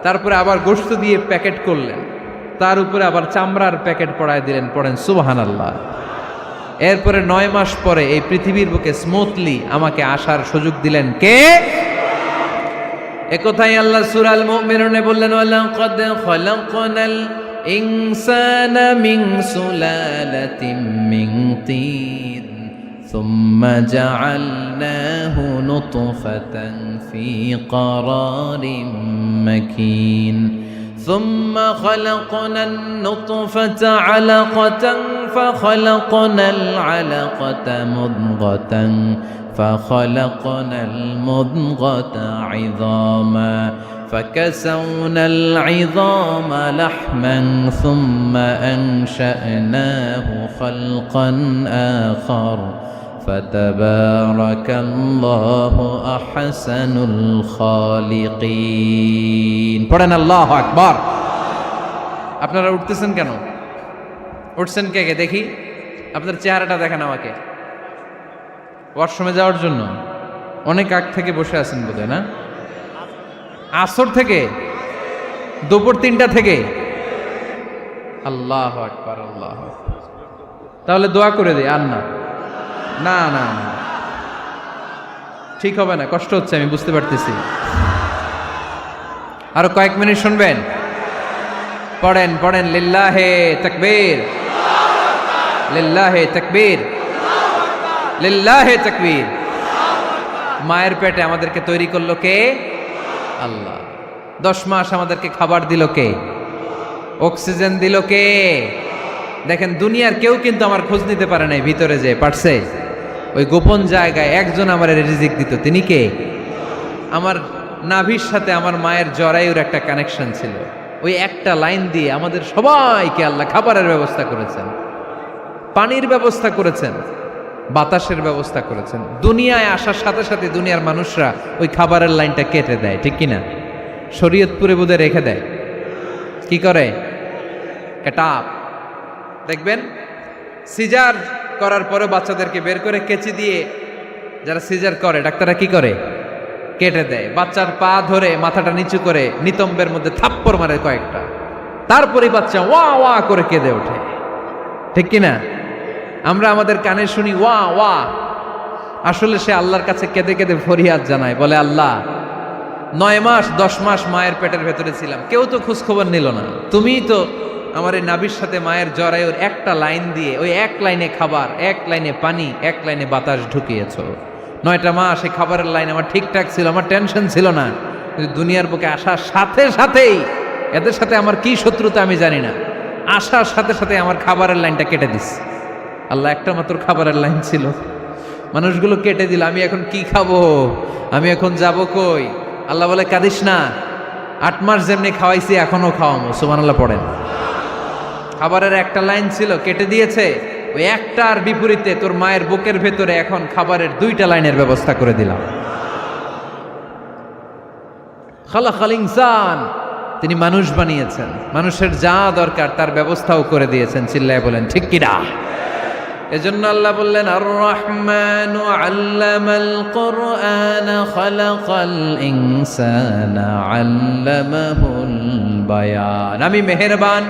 তারপরে আবার গোশত দিয়ে প্যাকেট করলেন, তার উপরে আবার চামড়ার প্যাকেট পড়ায় দিলেন। পড়েন সুবহানাল্লাহ। এরপরে 9 মাস পরে এই পৃথিবীর বুকে স্মুথলি আমাকে আসার সুযোগ দিলেন কে? একথাই আল্লাহ সূরা আল মুমিনুনে বললেন, ওয়ালাকাদ খালাকনাল ইনসানা মিন সুলালাতিন মিন তিন সুম্মা জাআলনাহু নুতফাতান ফি ক্বারারিন মাকিন ثم خلقنا النطفة علقة فخلقنا العلقة مضغة فخلقنا المضغة عظاما فكسونا العظام لحما ثم أنشأناه خلقا آخر فتبارك الله أحسن الخالقين পড়েন আল্লাহু আকবার। আপনারা উঠতেছেন কেন? উঠছেন কে কে দেখি? আপনার চেহারাটা দেখেন আমাকে। ওয়াশরুমে যাওয়ার জন্য অনেক আগ থেকে বসে আছেন বোধহয়, না? আসর থেকে, দুপুর 3টা থেকে। আল্লাহু আকবার, আল্লাহু আকবার। তাহলে দোয়া করে দিই। আর না না না না, ঠিক হবে না, কষ্ট হচ্ছে, আমি বুঝতে পারতেছি। আরো কয়েক মিনিট শুনবেন? পড়েন পড়েন, লিল্লাহে তাকবীর, লিল্লাহে তাকবীর, লিল্লাহে তাকবীর। মায়ের পেটে আমাদেরকে তৈরি করলো কে? আল্লাহ। 10 মাস আমাদেরকে খাবার দিল কে? অক্সিজেন দিল কে? দেখেন, দুনিয়ার কেউ কিন্তু আমার খোঁজ নিতে পারে নাই ভিতরে, যে পারছে ওই গোপন জায়গায় একজন আমার রিজিক দিত। তিনি কে? আমার নাভির সাথে আমার মায়ের জরায়ুর একটা কানেকশন ছিল। ওই একটা লাইন দিয়ে আমাদের সবাইকে আল্লাহ খাবারের ব্যবস্থা করেছেন, পানির ব্যবস্থা করেছেন, বাতাসের ব্যবস্থা করেছেন। দুনিয়ায় আসার সাথে সাথে দুনিয়ার মানুষরা ওই খাবারের লাইনটা কেটে দেয়, ঠিক কিনা? শরীয়তপুরে বোধে রেখে দেয়। কি করে? কাটাপ। দেখবেন সিজার করার পরে বাচ্চাদেরকে বের করে কেচি দিয়ে, যারা সিজার করে ডাক্তাররা কি করে? কেটে দেয়। বাচ্চার পা ধরে মাথাটা নিচু করে নিতম্বের মধ্যে থাপ্পড় মারে কয়েকটা, তারপরে বাচ্চা ওয়া ওয়া করে কেঁদে ওঠে, ঠিক কিনা? আমরা আমাদের কানে শুনি ওয়া ওয়া, আসলে সে আল্লাহর কাছে কেঁদে কেঁদে ফরিয়াদ জানায়, বলে আল্লাহ 9 মাস 10 মাস মায়ের পেটের ভেতরে ছিলাম, কেউ তো খোঁজ খবর নিল না, তুমিই তো আমার এই নাভির সাথে মায়ের জরায়ুর একটা লাইন দিয়ে, ওই এক লাইনে খাবার, এক লাইনে পানি, এক লাইনে বাতাস ঢুকিয়েছো। 9টা মাস এই খাবারের লাইন আমার ঠিকঠাক ছিল, আমার টেনশন ছিল না। কিন্তু দুনিয়ার বুকে আসার সাথে সাথেই, এদের সাথে আমার কি শত্রুতা আমি জানি না, আসার সাথে সাথে আমার খাবারের লাইনটা কেটে দিস। আল্লাহ একটা মাত্র খাবারের লাইন ছিল, মানুষগুলো কেটে দিল। আমি এখন কি খাবো? আমি এখন যাব কই? আল্লাহ বলে কাঁদিস না, 8 মাস যেমনি খাওয়াইছি এখনো খাওয়াবো। সুবহানাল্লাহ পড়েন। খাবারের একটা লাইন ছিল, কেটে দিয়েছে। ওই একটার বিপরীতে তোর মায়ের বুকের ভেতরে এখন খাবারের 2টা লাইনের ব্যবস্থা করে দিলাম। খালাকাল ইনসান, তিনি মানুষ বানিয়েছেন, মানুষের যা দরকার তার ব্যবস্থাও করে দিয়েছেন। চিল্লায় বলেন ঠিক কিনা? এজন্য আল্লাহ বললেন, আর রহমানু আল্লামাল কুরআন খালাকাল ইনসানা আল্লামাহুল বায়ান। আমি মেহেরবান,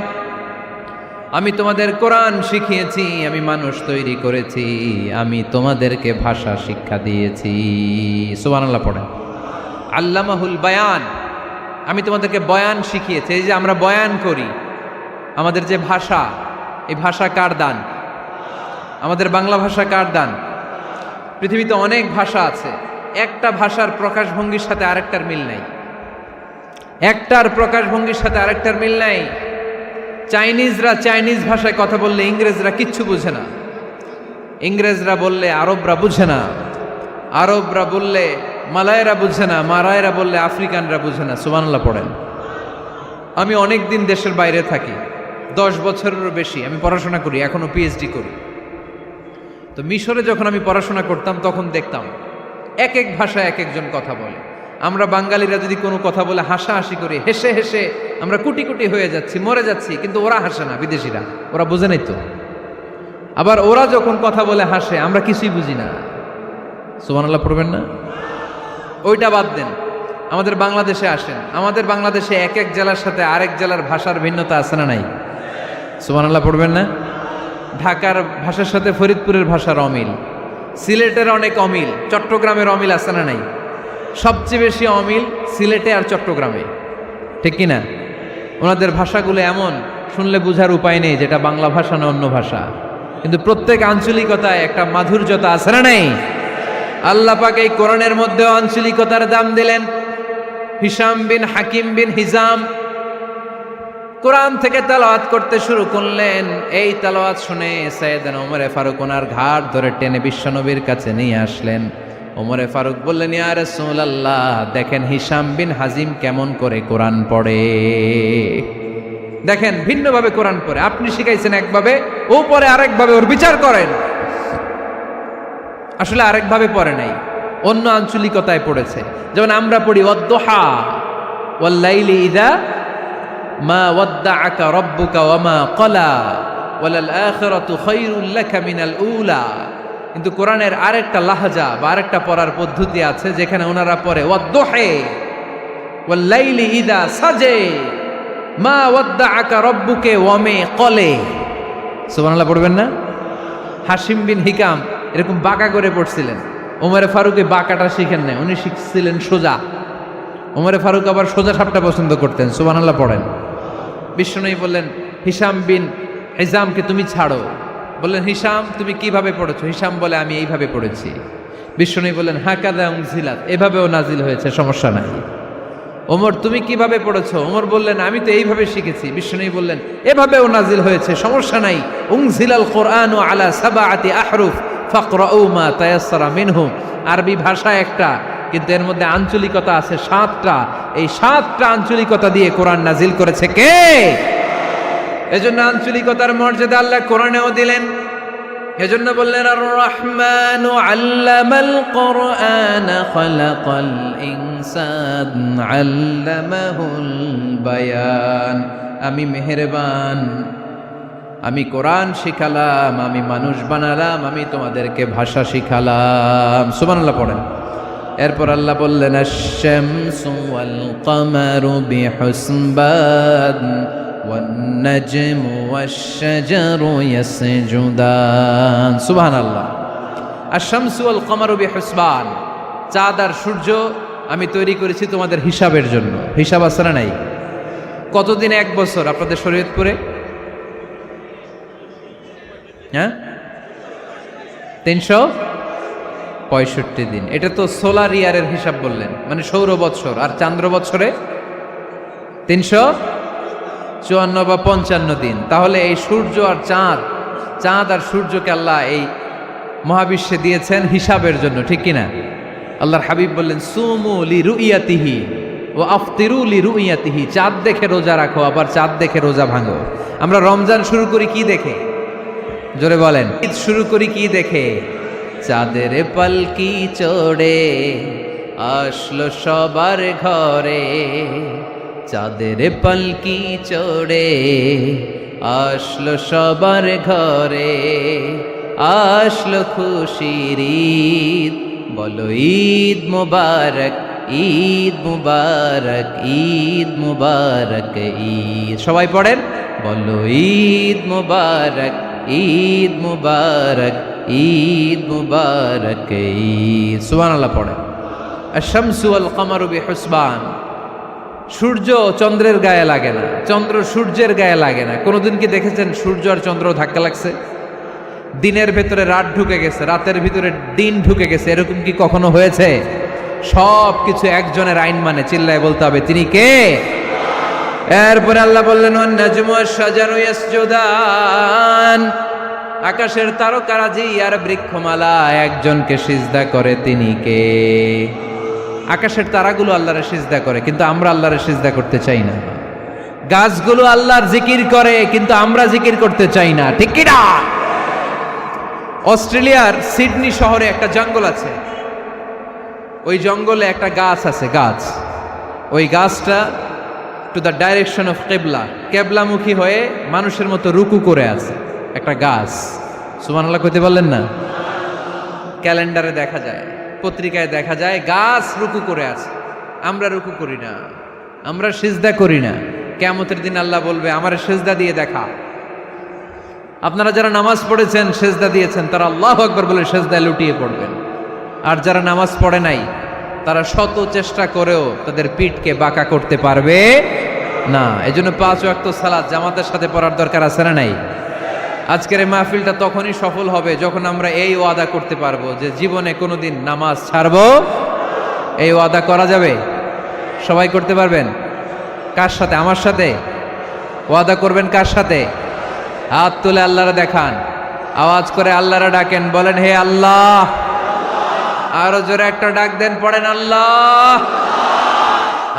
আমি তোমাদের কোরআন শিখিয়েছি, আমি মানুষ তৈরি করেছি, আমি তোমাদেরকে ভাষা শিক্ষা দিয়েছি। সুবহানাল্লাহ পড়েন। আল্লামাহুল বায়ান, আমি তোমাদেরকে বয়ান শিখিয়েছি। এই যে আমরা বয়ান করি, আমাদের যে ভাষা, এই ভাষা কার দান? আমাদের বাংলা ভাষা কার দান? পৃথিবীতে অনেক ভাষা আছে, একটা ভাষার প্রকাশভঙ্গির সাথে আরেকটার মিল নাই, একটার প্রকাশভঙ্গির সাথে আরেকটার মিল নাই। চাইনিজরা চাইনিজ ভাষায় কথা বললে ইংরেজরা কিচ্ছু বুঝে না, ইংরেজরা বললে আরবরা বুঝে না, আরবরা বললে মালায়রা বুঝে না, মারায়রা বললে আফ্রিকানরা বুঝে না। সুবহানাল্লাহ পড়েন। আমি অনেক দিন দেশের বাইরে থাকি, 10 বছরেরও বেশি আমি পড়াশোনা করি, এখনো পিএইচডি করি। তো মিশরে যখন আমি পড়াশোনা করতাম তখন দেখতাম এক এক ভাষায় এক একজন কথা বলে। আমরা বাঙালিরা যদি কোনো কথা বলে হাসাহাসি করি, হেসে হেসে আমরা কুটি কুটি হয়ে যাচ্ছি, মরে যাচ্ছি, কিন্তু ওরা হাসে না, বিদেশিরা, ওরা বুঝে নাই তো। আবার ওরা যখন কথা বলে হাসে, আমরা কিছুই বুঝি না। সুবহানাল্লাহ পড়বেন না? ওইটা বাদ দেন, আমাদের বাংলাদেশে আসেন, আমাদের বাংলাদেশে এক এক জেলার সাথে আরেক জেলার ভাষার ভিন্নতা আছে না নাই? সুবহানাল্লাহ পড়বেন না? ঢাকার ভাষার সাথে ফরিদপুরের ভাষার অমিল, সিলেটের অনেক অমিল, চট্টগ্রামের অমিল আছে না নাই? সবচেয়ে বেশি অমিল সিলেটে আর চট্টগ্রামে, ঠিক কিনা? ওনাদের ভাষাগুলো এমন, শুনলে বোঝার উপায় নেই যেটা বাংলা ভাষা না অন্য ভাষা, কিন্তু প্রত্যেক আঞ্চলিকতায় একটা মাধুর্যতা আছে না নেই? আল্লাহ পাক এই কোরআনের মধ্যে আঞ্চলিকতার দাম দিলেন। হিশাম বিন হাকিম বিন হিজাম কোরআন থেকে তেলাওয়াত করতে শুরু করলেন। এই তেলাওয়াত শুনে সাইয়েদনা ওমরে ফারুক ওনার ঘাড় ধরে টেনে বিশ্বনবীর কাছে নিয়ে আসলেন। ওমরে ফারুক বললেন, ইয়া রাসূলুল্লাহ, দেখেন হিশাম বিন হাজিম কেমন করে কোরআন পড়ে, দেখেন ভিন্নভাবে কোরআন পড়ে। আপনি শিখাইছেন একভাবে, ও পড়ে আরেকভাবে, ওর বিচার করেন। আসলে আরেকভাবে পড়ে নাই, অন্য আঞ্চলিকতায় পড়েছে। যেমন আমরা পড়ি ওয়াদ-দুহা ওয়াল লাইলি ইযা মা ওয়াদ্দাআকা রাব্বুকা ওয়া মা ক্বালা ওয়ালাল আখিরাতু খায়রুল লাকা মিনাল উলা। কিন্তু কোরআনের আরেকটা লাহজা বা আরেকটা পড়ার পদ্ধতি আছে, যেখানে ওনারা পড়ে ওয়াদ-দুহা ওয়াল লাইলি ইযা সাজে মা ওয়াদ্দাআকা রাব্বুকা ওয়া মা ক্বালা। সুবহানাল্লাহ পড়বেন না? হাশিম বিন হিকাম এরকম বাঁকা করে পড়ছিলেন। ওমরে ফারুকে বাঁকাটা শিখেন না, উনি শিখছিলেন সোজা। ওমরে ফারুক আবার সোজা সাপটা পছন্দ করতেন। সুবহানাল্লাহ পড়েন। বিশ্বনবী বললেন, হিশাম বিন হিজামকে তুমি ছাড়ো। বললেন, হিশাম তুমি কিভাবে পড়েছো? হিশাম বলে, আমি এইভাবে পড়েছি। বিশ্বনবী বললেন, হাকাযা উনজিলাত, এভাবেও নাজিল হয়েছে, সমস্যা নাই। ওমর তুমি কিভাবে পড়েছো? ওমর বললেন, আমি তো এইভাবে শিখেছি। বিশ্বনবী বললেন, এভাবেও নাজিল হয়েছে, সমস্যা নাই। উনজিলাল কোরআনু আলা সাবআতি আহরুফ ফাকরাউ মা তায়াসসারা মিনহু। আরবি ভাষা একটা, কিন্তু এর মধ্যে আঞ্চলিকতা আছে 7টা। এই 7টা আঞ্চলিকতা দিয়ে কোরআন নাজিল করেছে কে? এজন্য আঞ্চলিকতার মর্যাদা আল্লাহ কোরআনেও দিলেন। এজন্য বললেন, আর রহমানু আল্লামাল কোরআন খালাকাল ইনসান আল্লামাহুল বায়ান। আমি মেহেরবান, আমি কোরআন শিখালাম, আমি মানুষ বানালাম, আমি তোমাদেরকে ভাষা শিখালাম। সুবহানাল্লাহ পড়েন। এরপর আল্লাহ বললেন, আশ-শামসু ওয়াল কামারু বিহুসবান ওয়ান নাজমু ওয়াশ-শাজারু ইয়াসজুদান। সুবহানাল্লাহ। আশ-শামসু ওয়াল কামারু বিহুসবান, চাঁদ আর সূর্য আমি তৈরি করেছি তোমাদের হিসাবের জন্য। হিসাব আছে না নাই? কতদিন এক বছর আপনাদের শরীয়তপুরে? হ্যাঁ, 365 দিন। এটা তো সোলার ইয়ারের হিসাব বললেন, মানে সৌর বৎসর। আর চান্দ্র বৎসরে 354 বা 55 দিন। তাহলে এই সূর্য আর চাঁদ, চাঁদ আর সূর্যকে আল্লাহ এই মহাবিশ্বে দিয়েছেন হিসাবের জন্য, ঠিক কিনা? আল্লাহর হাবিব বললেন, সুমু লিরুইয়াতিহি ওয়া আফতিরু লিরুইয়াতিহি। চাঁদ দেখে রোজা রাখো, আবার চাঁদ দেখে রোজা ভাঙো। আমরা রমজান শুরু করি কি দেখে? জোরে বলেন। ঈদ শুরু করি কি দেখে? চাঁদের পালকি চড়ে আসলো সবার ঘরে, চাঁদের পালকি চড়ে আসলো সবার ঘরে, আসলো খুশির ঈদ, বলো ঈদ মুবারক, ঈদ মুবারক, ঈদ মুবারক, ঈদ। সবাই পড়েন, বলো ঈদ মুবারক, ঈদ মুবারক, ঈদ মুবারক, ঈদ। সুবহানাল্লাহ পড়েন। আশ-শামসু ওয়াল কামারু বিহুসবান। সূর্য চন্দ্রের গায়ে লাগে না, চন্দ্র সূর্যের গায়ে লাগে না। কোনোদিন কি দেখেছেন সূর্য আর চন্দ্র ধাক্কা লাগছে? দিনের ভেতরে রাত ঢুকে গেছে, রাতের ভিতরে দিন ঢুকে গেছে, এরকম কি কখনো হয়েছে? সব কিছু একজনের আইন মানে, চিল্লায় বলতে হবে, তিনি কে? এরপরে আল্লাহ বললেন, ওয়ান নাজমু ওয়াশ-শাজারু ইয়াসজুদান। আকাশের তারকারাজি আর বৃক্ষমালা একজনকে সিজদা করে, তিনি কে? আকাশের তারাগুলো আল্লাহরে সিজদা করে, কিন্তু আমরা আল্লাহরে সিজদা করতে চাই না। গাছগুলো আল্লাহর জিকির করে, কিন্তু আমরা জিকির করতে চাই না, ঠিক কি না? অস্ট্রেলিয়ার সিডনি শহরে একটা জঙ্গল আছে। ওই জঙ্গলে একটা গাছ আছে, গাছ। ওই গাছটা টু দ্য ডাইরেকশন অফ কেবলা, কেবলামুখী হয়ে মানুষের মতো রুকু করে আছে একটা গাছ। সুবহানাল্লাহ কইতে বললেন না? ক্যালেন্ডারে দেখা যায়, পত্রিকায় দেখা যায়, গাছ রুকু করে আছে। আমরা রুকু করি না, আমরা সিজদা করি না। কিয়ামতের দিন আল্লাহ বলবে, আমার সিজদা দিয়ে দেখা। আপনারা যারা নামাজ পড়েছেন, সিজদা দিয়েছেন, তারা আল্লাহু আকবার বলে সিজদায় লুটিয়ে পড়বেন। আর যারা নামাজ পড়ে নাই, তারা শত চেষ্টা করেও তাদের পিঠকে বাঁকা করতে পারবে না। এজন্য 5 ওয়াক্ত সালাত জামাতের সাথে পড়ার দরকার আছে না নাই? আজকের এই মাহফিলটা তখনই সফল হবে যখন আমরা এই ওয়াদা করতে পারবো যে জীবনে কোনোদিন নামাজ ছাড়বো। এই ওয়াদা করা যাবে? সবাই করতে পারবেন? কার সাথে? আমার সাথে ওয়াদা করবেন? কার সাথে? হাত তুলে আল্লাহরা দেখান, আওয়াজ করে আল্লাহরা ডাকেন, বলেন হে আল্লাহ। আরো জোরে একটা ডাক দেন, পড়েন আল্লাহ।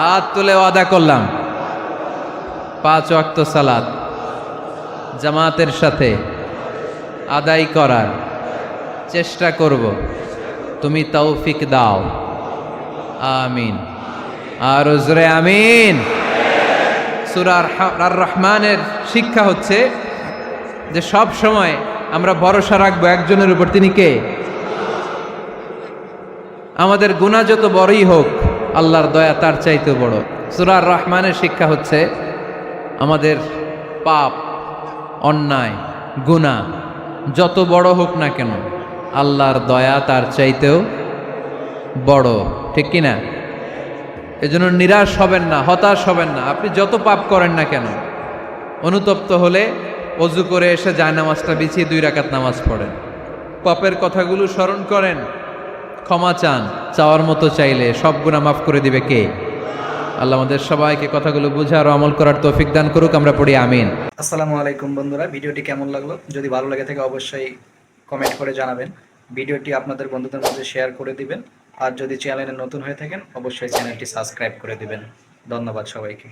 হাত তুলে ওয়াদা করলাম 5 ওয়াক্ত সালাত জামাতের সাথে আদায় করার চেষ্টা করব, তুমি তৌফিক দাও, আমিন। আর জোরে আমিন। সূরা আর রহমানের শিক্ষা হচ্ছে যে সব সময় আমরা ভরসা রাখবো একজনের উপর, তিনি কে? আমাদের গুনাহ যত বড়ই হোক, আল্লাহর দয়া তার চাইতে বড়। সূরা আর রহমানের শিক্ষা হচ্ছে আমাদের পাপ, অন্যায়, গুনাহ যত বড় হোক না কেন, আল্লাহর দয়া তার চাইতেও বড়, ঠিক কিনা? এজন্য নিরাশ হবেন না, হতাশ হবেন না। আপনি যত পাপ করেন না কেন, অনুতপ্ত হলে ওযু করে এসে জায়নামাজটা বিছিয়ে 2 রাকাত নামাজ পড়েন, পাপের কথাগুলো স্মরণ করেন, ক্ষমা চান, চাওয়ার মতো চাইলে সব গুনাহ মাফ করে দিবে কে? আল্লাহ আমাদের সবাইকে কথাগুলো বুঝার ও আমল করার তৌফিক দান করুক, আমরা পড়ি আমিন। আসসালামু আলাইকুম বন্ধুরা, ভিডিওটি কেমন লাগলো? যদি ভালো লাগে থাকে অবশ্যই কমেন্ট করে জানাবেন। ভিডিওটি আপনাদের বন্ধুদের মধ্যে শেয়ার করে দিবেন। আর যদি চ্যানেলে নতুন হয়ে থাকেন অবশ্যই চ্যানেলটি সাবস্ক্রাইব করে দিবেন। ধন্যবাদ সবাইকে।